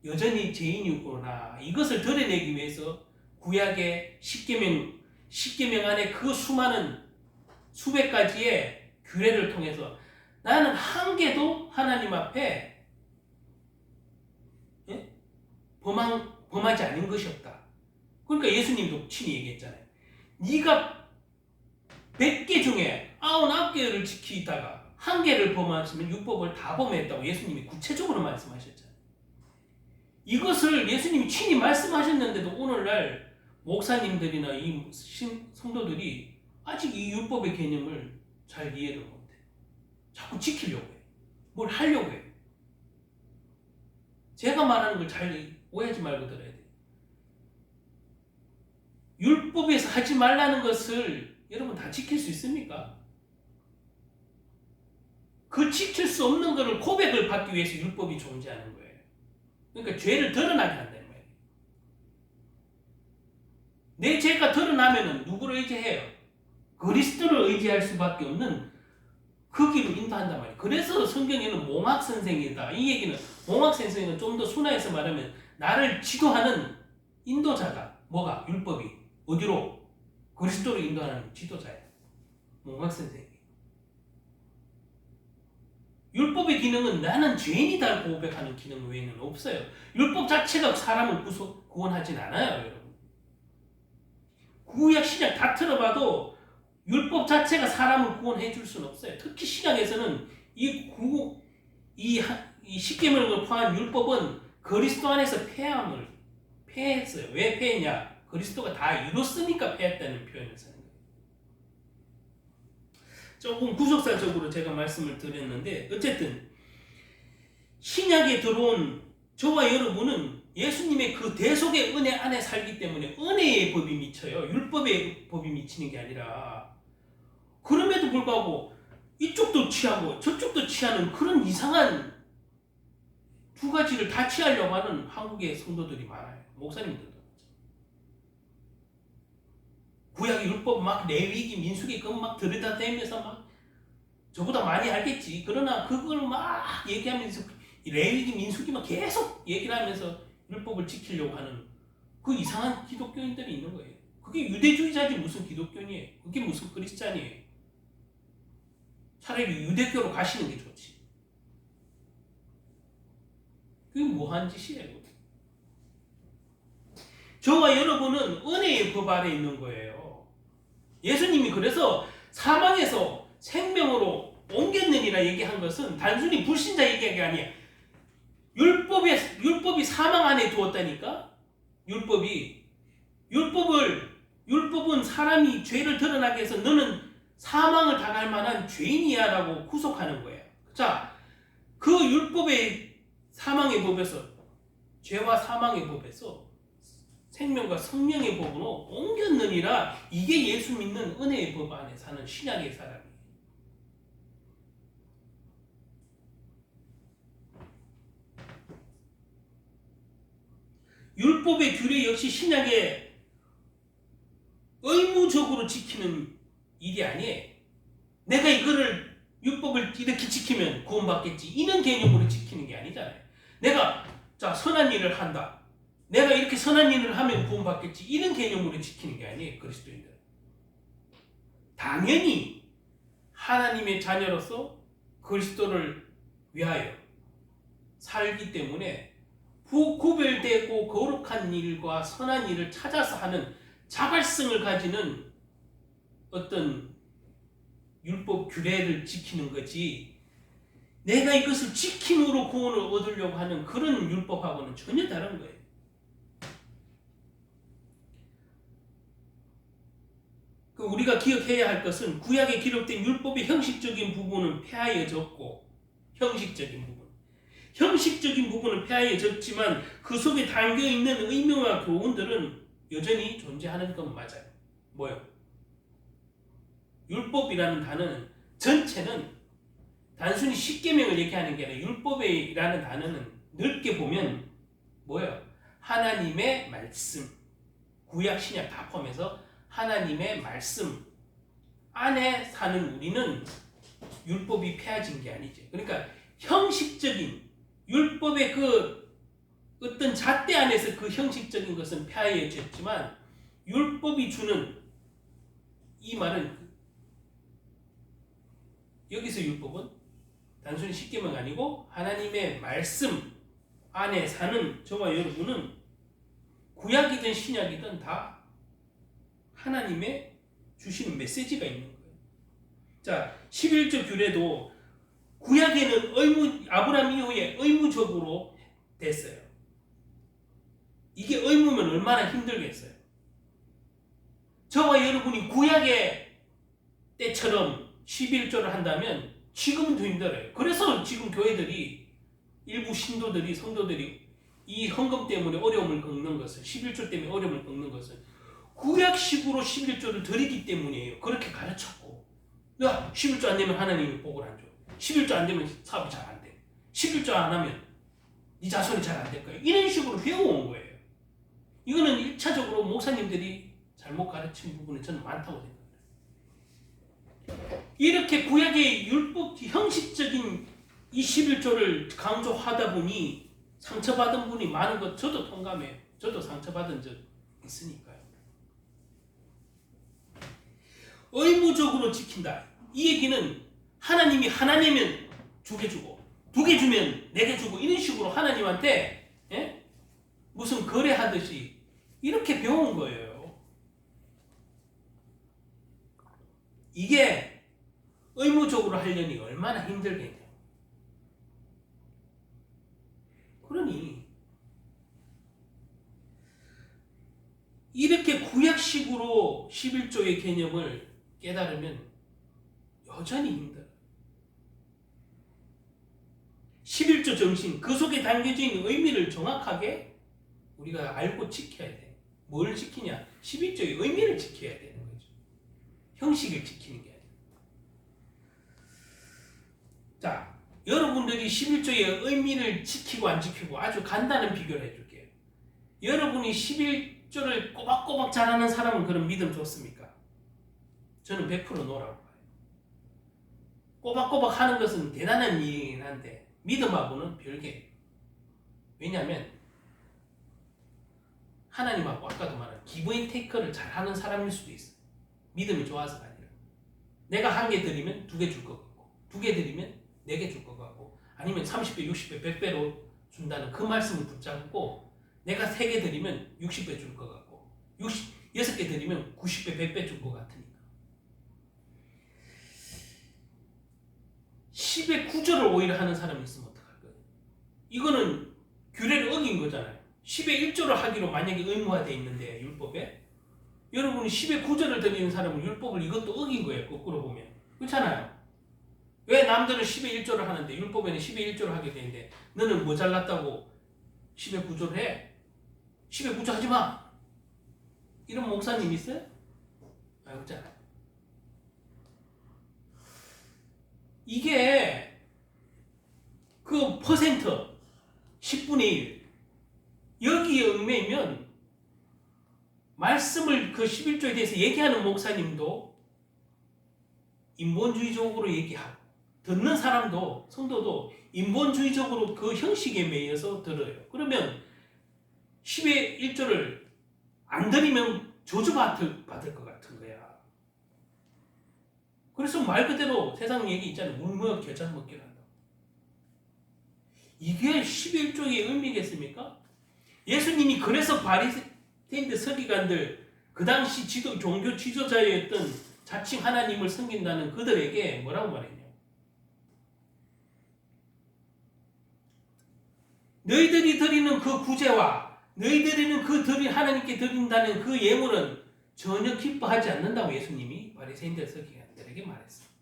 여전히 죄인이구나. 이것을 드러내기 위해서 구약의 십계명 안에 그 수많은 수백 가지의 규례를 통해서 나는 한 개도 하나님 앞에 범하지 않은 것이 없다. 그러니까 예수님도 친히 얘기했잖아요. 네가 100개 중에 99개를 지키다가 한 개를 범하시면 율법을 다 범했다고 예수님이 구체적으로 말씀하셨잖아요. 이것을 예수님이 친히 말씀하셨는데도 오늘날 목사님들이나 이 성도들이 아직 이 율법의 개념을 잘 이해를 못해요. 자꾸 지키려고 해요. 뭘 하려고 해요. 제가 말하는 걸 잘 오해하지 말고 들어야 돼요. 율법에서 하지 말라는 것을 여러분 다 지킬 수 있습니까? 그 지킬 수 없는 것을 고백을 받기 위해서 율법이 존재하는 거예요. 그러니까 죄를 드러나게 한다는 거예요. 내 죄가 드러나면은 누구를 의지해요? 그리스도를 의지할 수밖에 없는 그 길로 인도한단 말이에요. 그래서 성경에는 몽학선생이다. 이 얘기는 몽학선생은 좀 더 순화해서 말하면 나를 지도하는 인도자다. 뭐가? 율법이. 어디로? 그리스도로 인도하는 지도자예요. 몽학선생이. 율법의 기능은 나는 죄인이다 고백하는 기능 외에는 없어요. 율법 자체가 사람을 구원하진 않아요, 여러분. 구약 신약 다 틀어봐도 율법 자체가 사람을 구원해 줄 수는 없어요. 특히 신약에서는 이 십계명을 포함한 율법은 그리스도 안에서 패했어요. 왜 패했냐? 그리스도가 다 이뤘으니까 패했다는 표현을 쓰는 거예요. 조금 구속사적으로 제가 말씀을 드렸는데 어쨌든 신약에 들어온 저와 여러분은 예수님의 그 대속의 은혜 안에 살기 때문에 은혜의 법이 미쳐요. 율법의 법이 미치는 게 아니라. 그럼에도 불구하고 이쪽도 취하고 저쪽도 취하는 그런 이상한 두 가지를 다 취하려고 하는 한국의 성도들이 많아요. 목사님들도. 구약의 율법 막 레위기 민수기 그거 막 들여다대면서 막 저보다 많이 알겠지. 그러나 그걸 막 얘기하면서 레위기 민수기만 계속 얘기를 하면서 율법을 지키려고 하는 그 이상한 기독교인들이 있는 거예요. 그게 유대주의자지 무슨 기독교인이에요. 그게 무슨 크리스찬이에요. 차라리 유대교로 가시는 게 좋지. 그게 뭐한 짓이에요. 저와 여러분은 은혜의 법 아래 있는 거예요. 예수님이 그래서 사망에서 생명으로 옮겼느니라 얘기한 것은 단순히 불신자 얘기한 게 아니야. 율법이 사망 안에 두었다니까. 율법은 사람이 죄를 드러나게 해서 너는 사망을 당할 만한 죄인이야라고 구속하는 거예요. 자, 그 율법의 사망의 법에서 죄와 사망의 법에서 생명과 성령의 법으로 옮겼느니라. 이게 예수 믿는 은혜의 법 안에 사는 신약의 사람이에요. 율법의 규례 역시 신약의 의무적으로 지키는 일이 아니에요. 내가 이거를 율법을 이렇게 지키면 구원받겠지 이런 개념으로 지키는 게 아니잖아요. 내가 선한 일을 한다. 내가 이렇게 선한 일을 하면 구원받겠지 이런 개념으로 지키는 게 아니에요. 그리스도인들. 당연히 하나님의 자녀로서 그리스도를 위하여 살기 때문에 구별되고 거룩한 일과 선한 일을 찾아서 하는 자발성을 가지는 어떤 율법 규례를 지키는 거지, 내가 이것을 지킴으로 구원을 얻으려고 하는 그런 율법하고는 전혀 다른 거예요. 우리가 기억해야 할 것은 구약에 기록된 율법의 형식적인 부분은 폐하여졌고, 형식적인 부분은 폐하여졌지만 그 속에 담겨있는 의미와 교훈들은 여전히 존재하는 건 맞아요. 뭐요? 율법이라는 단어는 전체는 단순히 십계명을 얘기하는 게 아니라 율법이라는 단어는 넓게 보면 뭐예요? 하나님의 말씀, 구약 신약 다 포함해서 하나님의 말씀 안에 사는 우리는 율법이 폐해진 게 아니죠. 그러니까 형식적인 율법의 그 어떤 잣대 안에서 그 형식적인 것은 폐해졌지만 율법이 주는 이 말은 여기서 율법은 단순히 십계명 아니고 하나님의 말씀 안에 사는 저와 여러분은 구약이든 신약이든 다 하나님의 주시는 메시지가 있는 거예요. 자, 11조 규례도 구약에는 아브라함 이후에 의무적으로 됐어요. 이게 의무면 얼마나 힘들겠어요. 저와 여러분이 구약의 때처럼 11조를 한다면 지금은 더 힘들어요. 그래서 지금 교회들이 일부 신도들이 성도들이 이 헌금 때문에 어려움을 겪는 것은 11조 때문에 어려움을 겪는 것은 구약식으로 11조를 드리기 때문이에요. 그렇게 가르쳤고, 야 11조 안 되면 하나님이 복을 안 줘. 11조 안 되면 사업이 잘 안 돼. 11조 안 하면 네 자손이 잘 안 될 거야. 이런 식으로 배워온 거예요. 이거는 1차적으로 목사님들이 잘못 가르친 부분이 저는 많다고 생각해요. 이렇게 구약의 율법 형식적인 이 11조를 강조하다 보니 상처받은 분이 많은 것 저도 통감해요. 저도 상처받은 적 있으니까요. 의무적으로 지킨다. 이 얘기는 하나님이 하나 내면 2개 주고 2개 주면 4개 주고 이런 식으로 하나님한테 무슨 거래하듯이 이렇게 배운 거예요. 이게 의무적으로 하려니 얼마나 힘들겠냐. 그러니 이렇게 구약식으로 11조의 개념을 깨달으면 여전히 힘들어요. 11조 정신, 그 속에 담겨져 있는 의미를 정확하게 우리가 알고 지켜야 돼. 뭘 지키냐? 11조의 의미를 지켜야 되는 거죠. 형식을 지키는 게 아니라. 자, 여러분들이 11조의 의미를 지키고 안 지키고 아주 간단한 비교를 해줄게요. 여러분이 11조를 꼬박꼬박 잘하는 사람은 그런 믿음 좋습니까? 저는 100% 노라고 봐요. 꼬박꼬박 하는 것은 대단한 일이긴 한데 믿음하고는 별개. 왜냐하면 하나님하고 아까도 말한 기브 앤 테이크를 잘하는 사람일 수도 있어. 믿음이 좋아서가 아니라 내가 한 개 드리면 2개 줄 것 같고 2개 드리면 4개 줄 것 같고 아니면 30배, 60배, 100배로 준다는 그 말씀을 붙잡고 내가 3개 드리면 60배 줄 것 같고 6개 드리면 90배, 100배 줄 것 같으니까 10의 9조를 오히려 하는 사람이 있으면 어떡할 거예요? 이거는 규례를 어긴 거잖아요. 10의 1조를 하기로 만약에 의무화되어 있는데 율법에 여러분이 10의 9조를 드리는 사람은 율법을 이것도 어긴 거예요. 거꾸로 보면. 그렇잖아요. 왜 남들은 10의 1조를 하는데 율법에는 10의 1조를 하게 되는데 너는 뭐 잘났다고 10의 9조를 해? 10의 9조 하지 마. 이런 목사님 있어요? 없잖아요. 이게 그 퍼센트 10분의 1 여기에 얽매이면 말씀을 그 11조에 대해서 얘기하는 목사님도 인본주의적으로 얘기하고 듣는 사람도 성도도 인본주의적으로 그 형식에 매여서 들어요. 그러면 10의 1조를 안 드리면 저주받을 것 같은 거야. 그래서 말 그대로 세상 얘기 있잖아요. 물모여 겨자 먹기를 한다. 이게 11조의 의미겠습니까? 예수님이 그래서 바리새인들 서기관들 그 당시 종교 지도자였던 자칭 하나님을 섬긴다는 그들에게 뭐라고 말했냐? 너희들이 드리는 그 구제와 너희들이 하나님께 드린다는 그 예물은 전혀 기뻐하지 않는다고 예수님이 바리새인들 서기관들에게 말했습니다.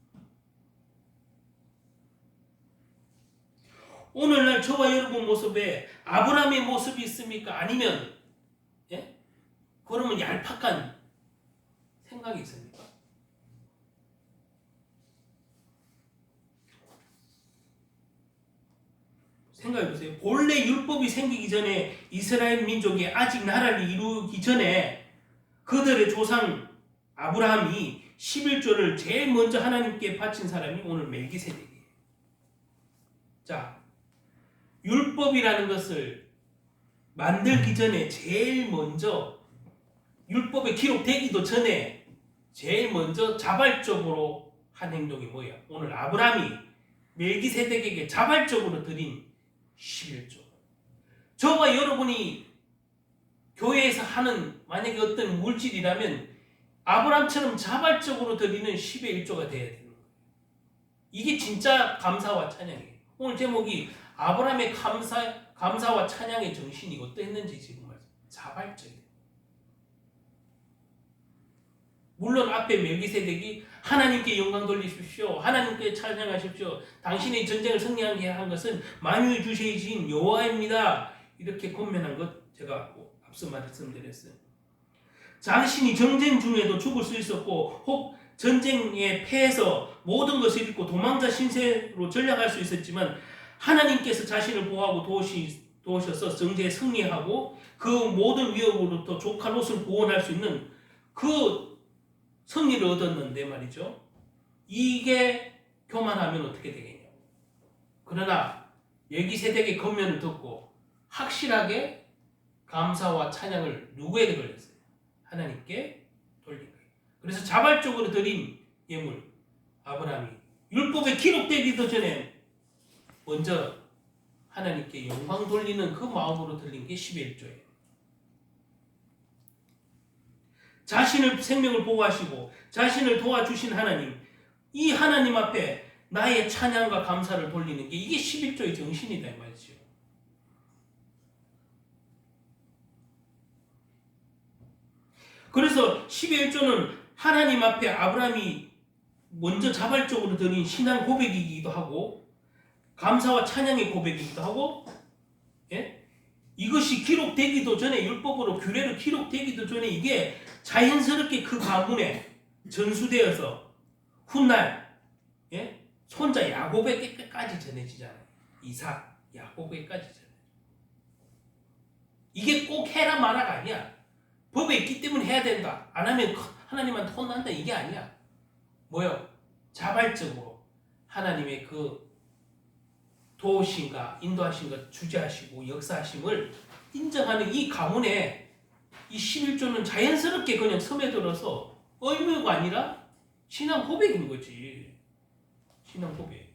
오늘날 저와 여러분 모습에 아브라함의 모습이 있습니까? 아니면 그러면 얄팍한 생각이 있습니까? 생각해보세요. 본래 율법이 생기기 전에 이스라엘 민족이 아직 나라를 이루기 전에 그들의 조상 아브라함이 11조를 제일 먼저 하나님께 바친 사람이 오늘 멜기세덱이에요. 자, 율법이라는 것을 만들기 전에 제일 먼저 율법에 기록되기도 전에 제일 먼저 자발적으로 한 행동이 뭐예요? 오늘 아브라함이 멜기세덱에게 자발적으로 드린 11조. 저와 여러분이 교회에서 하는 만약에 어떤 물질이라면 아브라함처럼 자발적으로 드리는 10의 1조가 되어야 되는 거예요. 이게 진짜 감사와 찬양이에요. 오늘 제목이 아브라함의 감사와 찬양의 정신이 어떠했는지 지금 말씀. 자발적이에요. 물론 앞에 멜기세덱이 하나님께 영광 돌리십시오. 하나님께 찬양하십시오. 당신의 전쟁을 승리하게 한 것은 만유의 주시이신 여호와입니다. 이렇게 권면한 것 제가 앞서 말씀드렸어요. 자신이 전쟁 중에도 죽을 수 있었고 혹 전쟁에 패해서 모든 것을 잃고 도망자 신세로 전락할 수 있었지만 하나님께서 자신을 보호하고 도우셔서 정제에 승리하고 그 모든 위협으로부터 조카 롯을 구원할 수 있는 그 승리를 얻었는데 말이죠. 이게 교만하면 어떻게 되겠냐. 그러나 멜기세덱의 권면을 듣고 확실하게 감사와 찬양을 누구에게 돌렸어요? 하나님께 돌린 거예요. 그래서 자발적으로 드린 예물 아브라함이 율법에 기록되기도 전에 먼저 하나님께 영광 돌리는 그 마음으로 드린 게 10의 1조예요. 자신을 생명을 보호하시고 자신을 도와주신 하나님, 이 하나님 앞에 나의 찬양과 감사를 돌리는 게 이게 11조의 정신이다 이 말이죠. 그래서 10의 1조는 하나님 앞에 아브라함이 먼저 자발적으로 드린 신앙 고백이기도 하고 감사와 찬양의 고백이기도 하고 이것이 기록되기도 전에 율법으로 규례로 기록되기도 전에 이게 자연스럽게 그 가문에 전수되어서 훗날 손자 야곱에게까지 전해지잖아요. 이삭, 야곱에게까지 전해져. 이게 꼭 해라 마라가 아니야. 법에 있기 때문에 해야 된다. 안 하면 하나님한테 혼난다. 이게 아니야. 뭐요? 자발적으로 하나님의 그 도우심과 인도하심과 주재하시고 역사하심을 인정하는 이 가문에 이 11조는 자연스럽게 그냥 스며들어서 의무가 아니라 신앙 고백인 거지. 신앙 고백.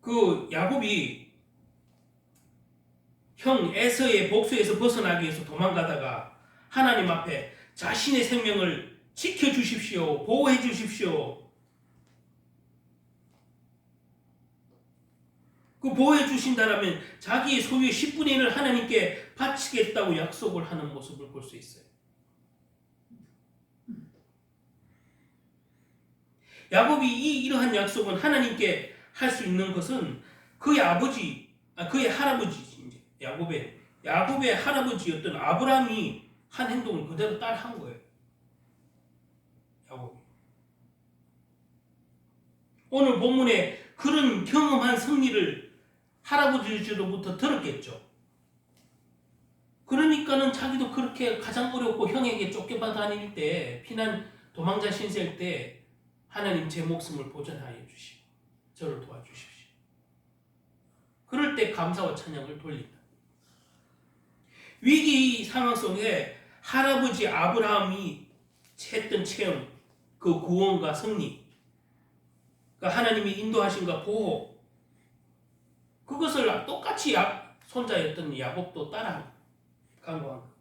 그 야곱이 형 에서의 복수에서 벗어나기 위해서 도망가다가 하나님 앞에 자신의 생명을 지켜주십시오. 보호해 주십시오. 그 보호해 주신다라면 자기의 소유의 10분의 1을 하나님께 바치겠다고 약속을 하는 모습을 볼 수 있어요. 야곱이 이러한 약속은 하나님께 할 수 있는 것은 그의 아버지, 그의 할아버지, 야곱의 할아버지였던 아브라함이 한 행동을 그대로 따라한 거예요. 야곱이. 오늘 본문에 그런 경험한 승리를 할아버지로부터 들었겠죠. 그러니까는 자기도 그렇게 가장 어렵고 형에게 쫓겨받아 다닐 때, 피난 도망자 신세일 때 하나님 제 목숨을 보전하여 주시고 저를 도와주십시오. 그럴 때 감사와 찬양을 돌린다. 위기 상황 속에 할아버지 아브라함이 했던 체험, 그 구원과 승리, 그러니까 하나님이 인도하심과 보호, 그것을 똑같이 손자였던 야곱도 따라간 거예요.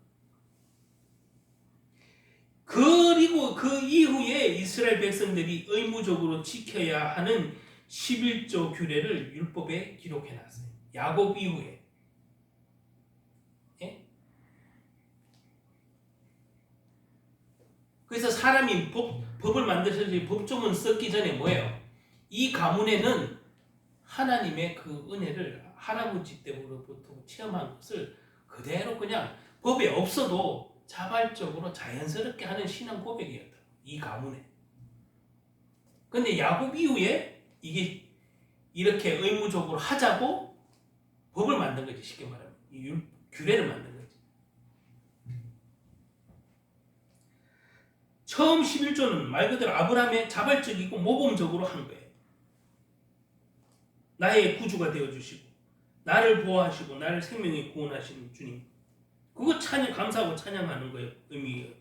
그리고 그 이후에 이스라엘 백성들이 의무적으로 지켜야 하는 11조 규례를 율법에 기록해놨어요. 야곱 이후에. 예? 그래서 사람이 법을 만들어서 법조문 썼기 전에 뭐예요? 이 가문에는 하나님의 그 은혜를 할아버지 때부터 체험한 것을 그대로 그냥 법에 없어도 자발적으로 자연스럽게 하는 신앙 고백이었다. 이 가문에. 근데 야곱 이후에 이게 이렇게 의무적으로 하자고 법을 만든 거지. 쉽게 말하면 규례를 만든 거지. 처음 11조는 말 그대로 아브라함의 자발적이고 모범적으로 한 거예요. 나의 구주가 되어주시고 나를 보호하시고 나를 생명에 구원하시는 주님. 그거 감사하고 찬양하는 거예요. 의미예요.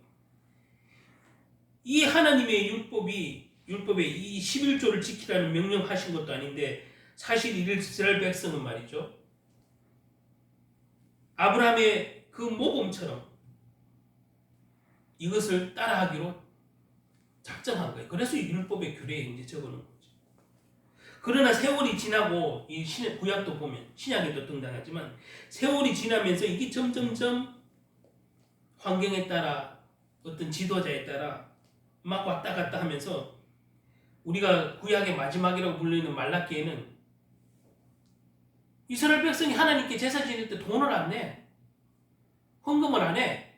이 하나님의 율법에 이 11조를 지키라는 명령하신 것도 아닌데 사실 이스라엘 백성은 말이죠. 아브라함의 그 모범처럼 이것을 따라하기로 작정한 거예요. 그래서 이 율법의 규례에 이제 적어놓은 거죠. 그러나 세월이 지나고 이 구약도 보면 신약에도 등장하지만 세월이 지나면서 이게 점점점 환경에 따라 어떤 지도자에 따라 막 왔다 갔다 하면서 우리가 구약의 마지막이라고 불리는 말라기에는 이스라엘 백성이 하나님께 제사 지낼 때 돈을 안 내. 헌금을 안 해.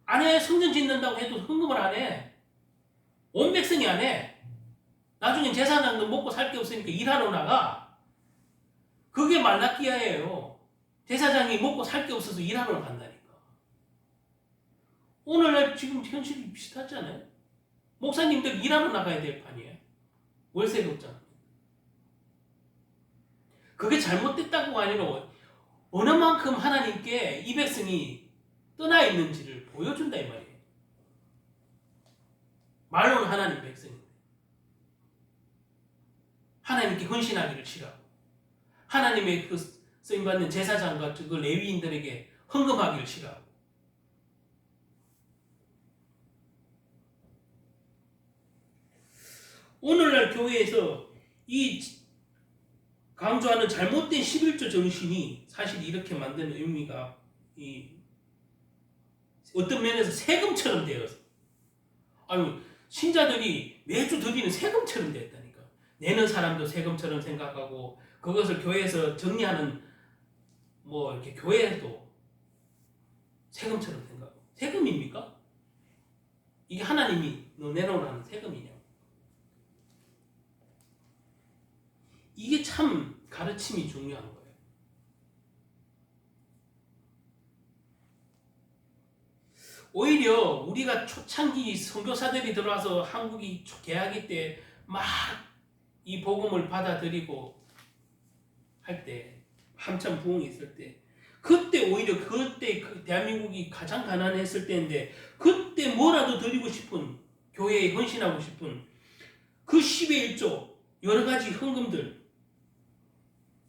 안 해. 성전 짓는다고 해도 헌금을 안 해. 온 백성이 안 해. 나중엔 제사장도 먹고 살 게 없으니까 일하러 나가. 그게 말라기야예요. 제사장이 먹고 살 게 없어서 일하러 간다니까. 오늘날 지금 현실이 비슷하잖아요. 목사님들 일하러 나가야 될 판이에요. 월세가 없잖아. 그게 잘못됐다고가 아니라 어느 만큼 하나님께 이 백성이 떠나 있는지를 보여준다 이 말이에요. 말로는 하나님 백성인데 하나님께 헌신하기를 싫어하고 하나님의 그 쓰임받는 제사장과 그 레위인들에게 헌금하기를 싫어하고 오늘날 교회에서 이 강조하는 잘못된 11조 정신이 사실 이렇게 만드는 의미가 어떤 면에서 세금처럼 되어서 신자들이 매주 드리는 세금처럼 됐다니까. 내는 사람도 세금처럼 생각하고 그것을 교회에서 정리하는 이렇게 교회에도 세금처럼 생각하고 세금입니까? 이게 하나님이 너 내놓으라는 세금이냐? 이게 참 가르침이 중요한 거예요. 오히려 우리가 초창기 선교사들이 들어와서 한국이 개화기 때 막 이 복음을 받아들이고 할 때 한참 부흥이 있을 때 그때 오히려 그때 대한민국이 가장 가난했을 때인데 그때 뭐라도 드리고 싶은 교회에 헌신하고 싶은 그 10의 1조 여러 가지 헌금들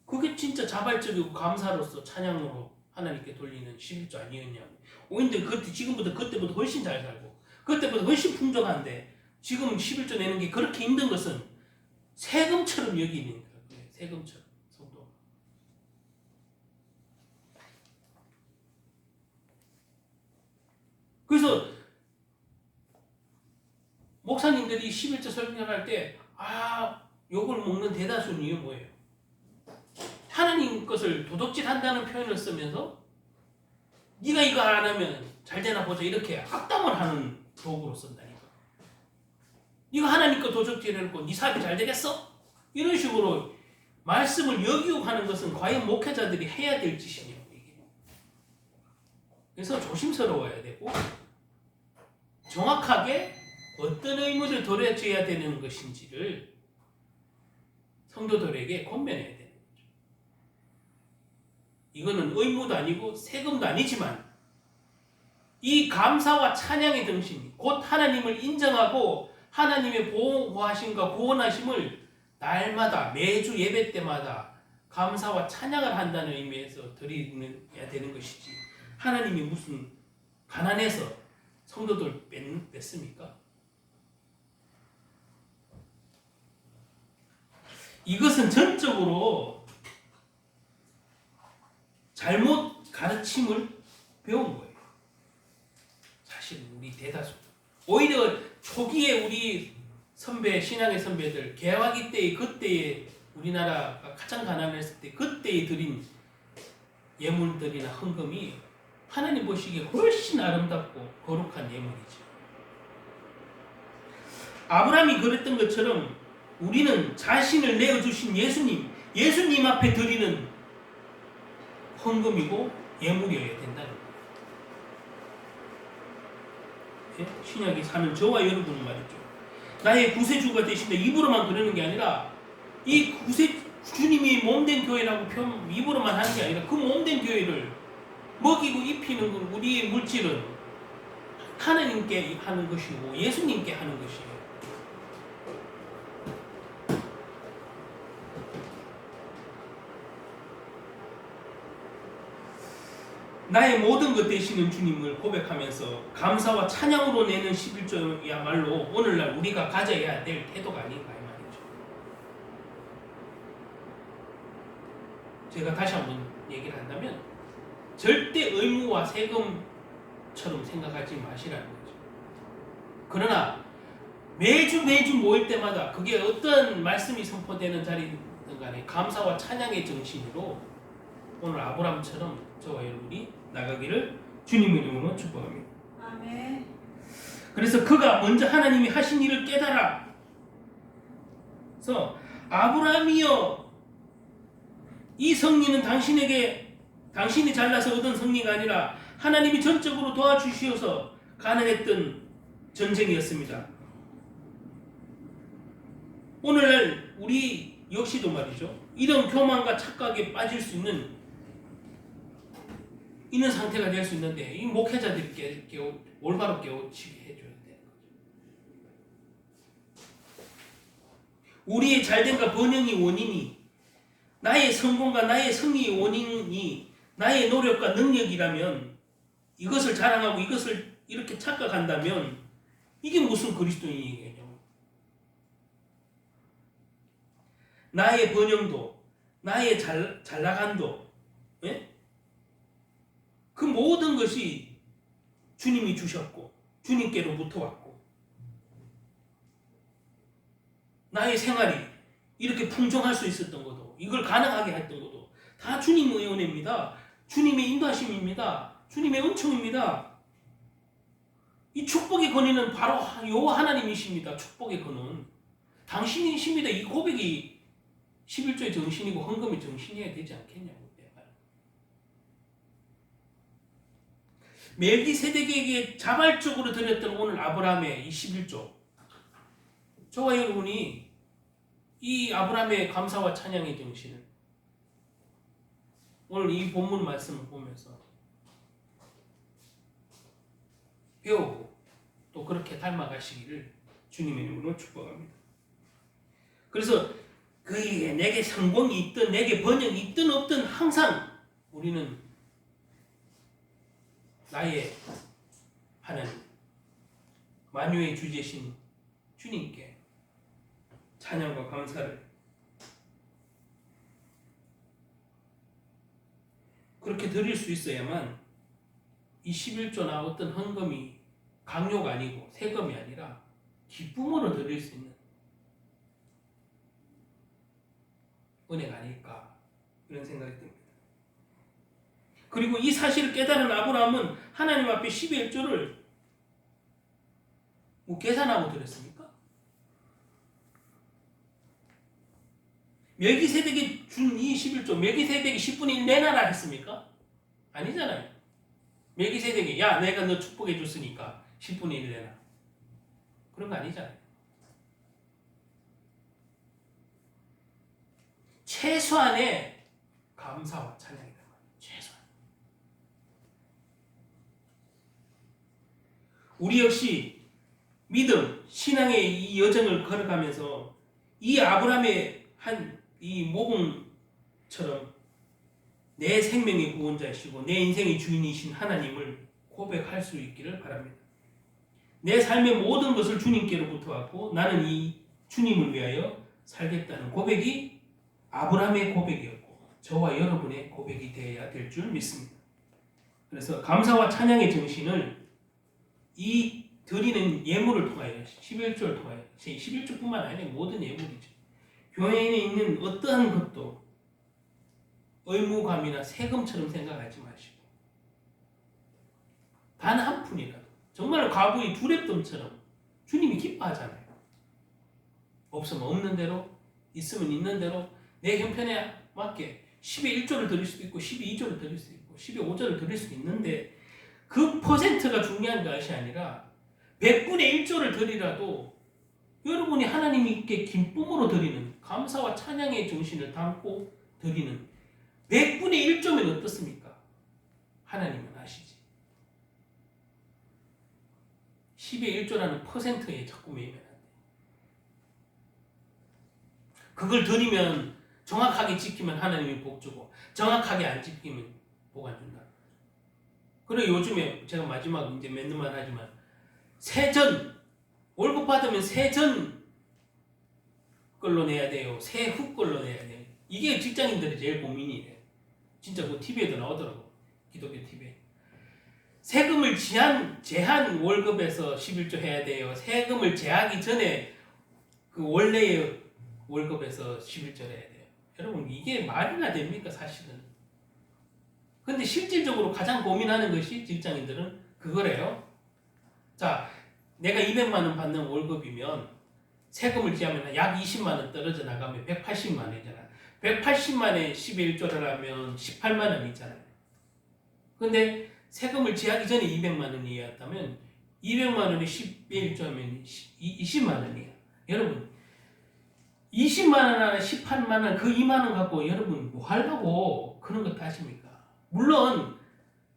그게 진짜 자발적이고 감사로서 찬양으로 하나님께 돌리는 11조 아니었냐고. 오히려 그때 지금보다 그때보다 훨씬 잘 살고 그때보다 훨씬 풍족한데 지금 11조 내는 게 그렇게 힘든 것은 세금처럼 여기는 거예요. 세금처럼 성도. 그래서 목사님들이 11조 설명할 때 욕을 먹는 대다수는 이유 뭐예요? 하나님 것을 도둑질한다는 표현을 쓰면서 네가 이거 안 하면 잘 되나 보자 이렇게 악담을 하는 도구로 쓴다니까. 네가 하나님 거 도둑질해놓고 네 사업이 잘 되겠어? 이런 식으로 말씀을 역이용하는 것은 과연 목회자들이 해야 될 짓이냐고 이게. 그래서 조심스러워야 되고 정확하게 어떤 의무를 도려줘야 되는 것인지를 성도들에게 권면해야 되는 거죠. 이거는 의무도 아니고 세금도 아니지만 이 감사와 찬양의 정신, 곧 하나님을 인정하고 하나님의 보호하심과 구원하심을 날마다 매주 예배 때마다 감사와 찬양을 한다는 의미에서 드려야 되는 것이지 하나님이 무슨 가난해서 성도들 뺐습니까? 이것은 전적으로 잘못 가르침을 배운 거예요. 사실 우리 대다수 오히려 초기에 우리 선배 신앙의 선배들 개화기 때의 그때의 우리나라가 가장 가난했을 때 그때에 드린 예물들이나 헌금이 하나님 보시기에 훨씬 아름답고 거룩한 예물이죠. 아브라함이 그랬던 것처럼 우리는 자신을 내어주신 예수님 앞에 드리는 헌금이고 예물이어야 된다는 거예요. 신약이 사는 저와 여러분은 말이죠. 나의 구세주가 되신다 입으로만 그러는 게 아니라 이 주님이 몸된 교회라고 입으로만 하는 게 아니라 그 몸된 교회를 먹이고 입히는 건 우리의 물질은 하나님께 하는 것이고 예수님께 하는 것이에요. 나의 모든 것 되시는 주님을 고백하면서 감사와 찬양으로 내는 11조야말로 오늘날 우리가 가져야 될 태도가 아닌가 이 말이죠. 제가 다시 한번 얘기를 한다면 절대 의무와 세금처럼 생각하지 마시라는 거죠. 그러나 매주 모일 때마다 그게 어떤 말씀이 선포되는 자리든 간에 감사와 찬양의 정신으로 오늘 아브라함처럼 저와 여러분이 나가기를 주님의 이름으로 축복합니다. 아멘. 그래서 그가 먼저 하나님이 하신 일을 깨달아. 그래서 아브라함이여 이 성리는 당신이 잘나서 얻은 성리가 아니라 하나님이 전적으로 도와주시어서 가능했던 전쟁이었습니다. 오늘날 우리 역시도 말이죠. 이런 교만과 착각에 빠질 수 있는 상태가 될 수 있는데 이 목회자들이 올바로 깨우치게 해줘야 되는 거죠. 우리의 잘됨과 번영의 원인이 나의 성공과 나의 승리의 원인이 나의 노력과 능력이라면 이것을 자랑하고 이것을 이렇게 착각한다면 이게 무슨 그리스도인이겠냐고. 나의 번영도 나의 잘나간도 예? 그 모든 것이 주님이 주셨고 주님께로부터 왔고 나의 생활이 이렇게 풍성할 수 있었던 것도 이걸 가능하게 했던 것도 다 주님의 은혜입니다. 주님의 인도하심입니다. 주님의 은총입니다. 이 축복의 권위는 바로 여호와 하나님이십니다. 축복의 근원 당신이십니다. 이 고백이 11조의 정신이고 헌금의 정신이어야 되지 않겠냐고. 멜기세덱에게 자발적으로 드렸던 오늘 아브라함의 이 11조. 저와 여러분이 이 아브라함의 감사와 찬양의 정신을 오늘 이 본문 말씀을 보면서 배우고 또 그렇게 닮아가시기를 주님의 이름으로 축복합니다. 그래서 그에게 내게 성공이 있든 내게 번영이 있든 없든 항상 우리는 나의 하나님 만유의 주제신 주님께 찬양과 감사를 그렇게 드릴 수 있어야만 이 11조나 어떤 헌금이 강요가 아니고 세금이 아니라 기쁨으로 드릴 수 있는 은혜가 아닐까 이런 생각이 듭니다. 그리고 이 사실을 깨달은 아브라함은 하나님 앞에 11조를 뭐 계산하고 드렸습니까? 멜기세덱이 준 이 11조, 멜기세덱이 10분의 1 내놔라 했습니까? 아니잖아요. 멜기세덱이 야 내가 너 축복해 줬으니까 10분의 1 내놔. 그런 거 아니잖아요. 최소한의 감사와 찬양이다. 최소한. 우리 역시 믿음, 신앙의 이 여정을 걸어가면서 이 아브라함의 한 이 모범처럼 내 생명의 구원자이시고 내 인생의 주인이신 하나님을 고백할 수 있기를 바랍니다. 내 삶의 모든 것을 주님께로부터 왔고 나는 이 주님을 위하여 살겠다는 고백이 아브라함의 고백이었고 저와 여러분의 고백이 되어야 될 줄 믿습니다. 그래서 감사와 찬양의 정신을 이 드리는 예물을 통하여 11조를 통하여 11조뿐만 아니라 모든 예물이죠. 교회에 있는 어떠한 것도 의무감이나 세금처럼 생각하지 마시고 단 한 푼이라도 정말 과부의 두랩돈처럼 주님이 기뻐하잖아요. 없으면 없는 대로 있으면 있는 대로 내 형편에 맞게 10의 1조를 드릴 수도 있고 12, 2조를 드릴 수도 있고 10의 5조를 드릴 수도 있는데 그 퍼센트가 중요한 것이 아니라 100분의 1조를 드리라도 여러분이 하나님께 기쁨으로 드리는 감사와 찬양의 정신을 담고 드리는 100분의 1조면 어떻습니까? 하나님은 아시지. 10의 1조라는 퍼센트에 자꾸 매이면 안 돼. 그걸 드리면 정확하게 지키면 하나님이 복 주고 정확하게 안 지키면 복 안 준다. 그리고 요즘에 제가 마지막 이제 몇 년만 하지만 세전 월급 받으면 세전 걸로 내야 돼요. 세후 걸로 내야 돼요. 이게 직장인들이 제일 고민이래. 진짜 그 TV에도 나오더라고. 기독교 TV에. 세금을 제한 월급에서 11조 해야 돼요. 세금을 제하기 전에 그 원래의 월급에서 11조 해야 돼요. 여러분 이게 말이나 됩니까 사실은. 근데 실질적으로 가장 고민하는 것이 직장인들은 그거래요. 자, 내가 200만 원 받는 월급이면 세금을 지하면 약 20만 원 떨어져 나가면 180만 원이잖아. 180만에 11조를 하면 18만 원이잖아요. 근데 세금을 지하기 전에 200만 원이었다면 200만 원에 11조 하면 20만 원이야. 여러분 20만 원 하나 18만 원 그 2만 원 갖고 여러분 뭐 하려고 그런 것 하십니까? 물론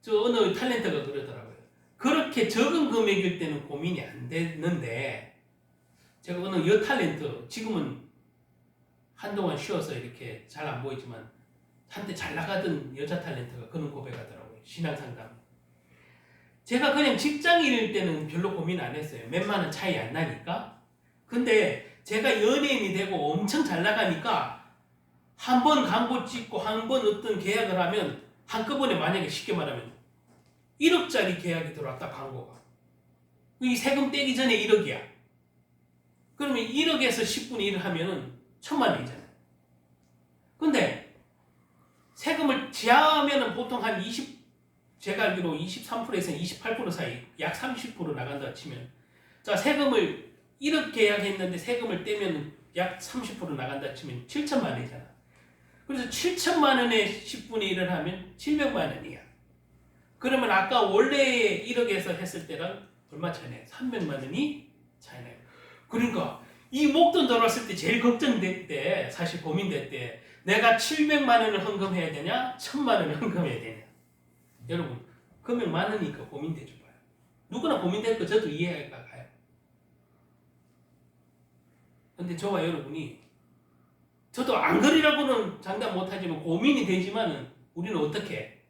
저 어느 탤런트가 그러더라고요. 그렇게 적은 금액일 때는 고민이 안 되는데 제가 어느 여 탤런트 지금은 한동안 쉬어서 이렇게 잘 안 보이지만 한때 잘 나가던 여자 탤런트가 그런 고백하더라고요. 신앙상담. 제가 그냥 직장인일 때는 별로 고민 안 했어요. 몇만 원 차이 안 나니까. 근데 제가 연예인이 되고 엄청 잘 나가니까 한 번 광고 찍고 한 번 어떤 계약을 하면 한꺼번에 만약에 쉽게 말하면 1억짜리 계약이 들어왔다 광고가. 이 세금 떼기 전에 1억이야. 그러면 1억에서 10분의 1을 하면은 1000만 원이잖아요. 근데 세금을 지하면은 보통 한 20, 제가 알기로 23%에서 28% 사이 약 30% 나간다 치면 자 세금을 1억 계약했는데 세금을 떼면 약 30% 나간다 치면 7천만 원이잖아. 그래서 7천만 원에 10분의 1을 하면 700만 원이야. 그러면 아까 원래 1억에서 했을 때랑 얼마 차이나요? 300만 원이 차이나요. 그러니까 이 목돈 들어왔을 때 제일 걱정될 때, 사실 고민될 때, 내가 700만 원을 헌금해야 되냐, 1000만 원을 헌금해야 되냐. 여러분, 금액 많으니까 고민되죠. 봐요. 누구나 고민될 거 저도 이해가 가요. 근데 저와 여러분이, 저도 안 그리라고는 장담 못하지만 고민이 되지만은 우리는 어떻게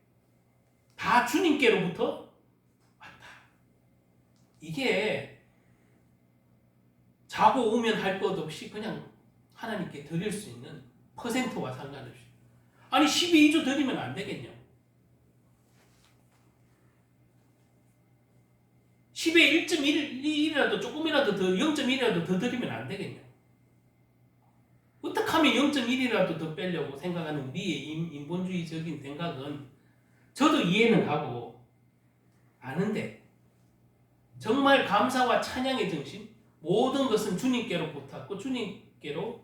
다 주님께로부터 왔다. 이게 자고 오면 할 것 없이 그냥 하나님께 드릴 수 있는 퍼센트와 상관없이. 아니 12조 드리면 안 되겠냐? 10에 1.1이라도 조금이라도 더 0.1이라도 더 드리면 안 되겠냐? 어떻게 하면 0.1이라도 더 빼려고 생각하는 우리의 인본주의적인 생각은 저도 이해는 가고 아는데, 정말 감사와 찬양의 정신, 모든 것은 주님께로 부탁고 주님께로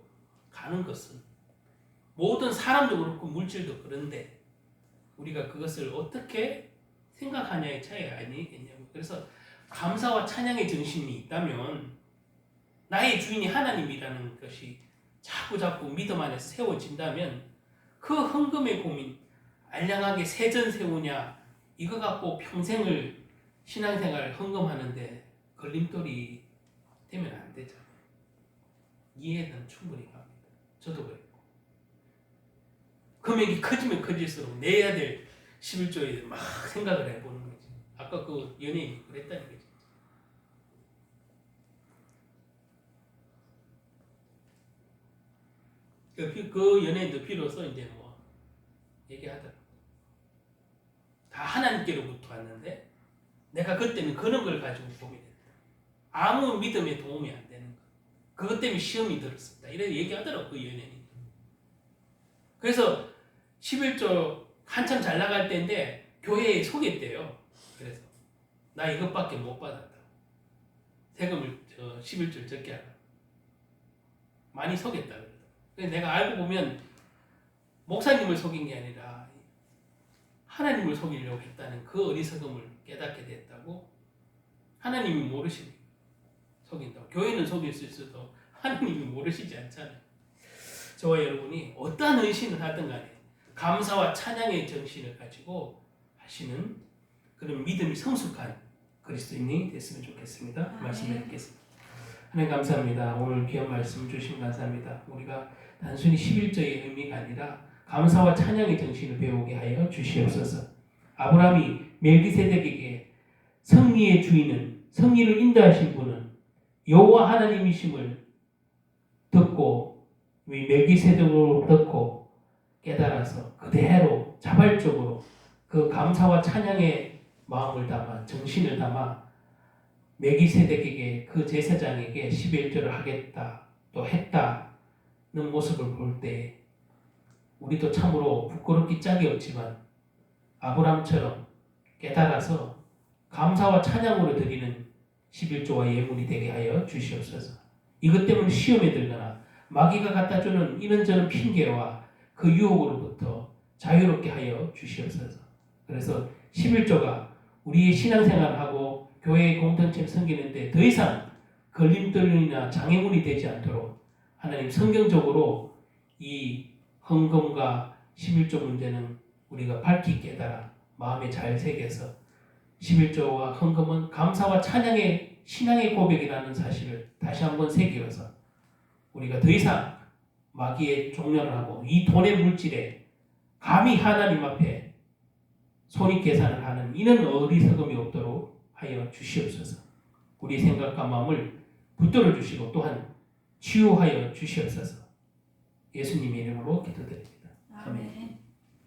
가는 것은 모든 사람도 그렇고 물질도 그런데 우리가 그것을 어떻게 생각하냐의 차이 아니겠냐고. 그래서 감사와 찬양의 정신이 있다면 나의 주인이 하나님이라는 것이 자꾸 믿음 안에서 세워진다면 그 헌금의 고민, 알량하게 세전 세우냐 이거 갖고 평생을 신앙생활을 헌금하는데 걸림돌이 되면 안 되죠. 이해는 충분히 갑니다. 저도 그랬고. 금액이 커지면 커질수록 내야 될 11조에 막 생각을 해보는 거지. 아까 그 연예인이 그랬다는 거지. 그 연예인도 비로소 이제 뭐 얘기하더라고. 다 하나님께로부터 왔는데 내가 그때는 그런 걸 가지고 고민했다. 아무 믿음에 도움이 안 되는 거. 그것 때문에 시험이 들었었다. 이렇게 얘기하더라고 그 연예인이. 그래서 11조 한참 잘 나갈 때인데 교회에 속였대요. 그래서 나 이것밖에 못 받았다. 세금을 11조를 적게 하라. 많이 속였다. 그래서 내가 알고 보면 목사님을 속인 게 아니라 하나님을 속이려고 했다는 그 어리석음을 깨닫게 됐다고. 하나님이 모르시니 속인다고. 교회는 속일 수 있어도 하나님이 모르시지 않잖아요. 저와 여러분이 어떠한 헌신을 하든 간에 감사와 찬양의 정신을 가지고 하시는 그런 믿음이 성숙한 그리스도인이 됐으면 좋겠습니다. 말씀을 듣겠습니다. 하나님 감사합니다. 오늘 귀한 말씀 주신 감사합니다. 우리가 단순히 11조의 의미가 아니라 감사와 찬양의 정신을 배우게 하여 주시옵소서. 아브라함이 멜기세덱에게 승리의 주인은, 승리를 인도하신 분은 여호와 하나님이심을 듣고 멜기세덱으로 듣고 깨달아서 그대로 자발적으로 그 감사와 찬양의 마음을 담아 정신을 담아 멜기세덱에게 그 제사장에게 11조를 하겠다 또 했다는 모습을 볼 때 우리도 참으로 부끄럽기 짝이 없지만 아브라함처럼 깨달아서 감사와 찬양으로 드리는 11조와 예물이 되게 하여 주시옵소서. 이것 때문에 시험에 들거나 마귀가 갖다주는 이런저런 핑계와 그 유혹으로부터 자유롭게 하여 주시옵소서. 그래서 11조가 우리의 신앙생활을 하고 교회의 공동체를 섬기는데 더 이상 걸림돌이나 장애물이 되지 않도록 하나님 성경적으로 이 헌금과 11조 문제는 우리가 밝히 깨달아 마음에 잘 새겨서 11조와 헌금은 감사와 찬양의 신앙의 고백이라는 사실을 다시 한번 새기어서 우리가 더 이상 마귀의 종려를 하고 이 돈의 물질에 감히 하나님 앞에 손익 계산을 하는 이런 어리석음이 없도록 하여 주시옵소서. 우리 생각과 마음을 붙들어 주시고 또한 치유하여 주시옵소서. 예수님의 이름으로 기도드립니다. 아멘.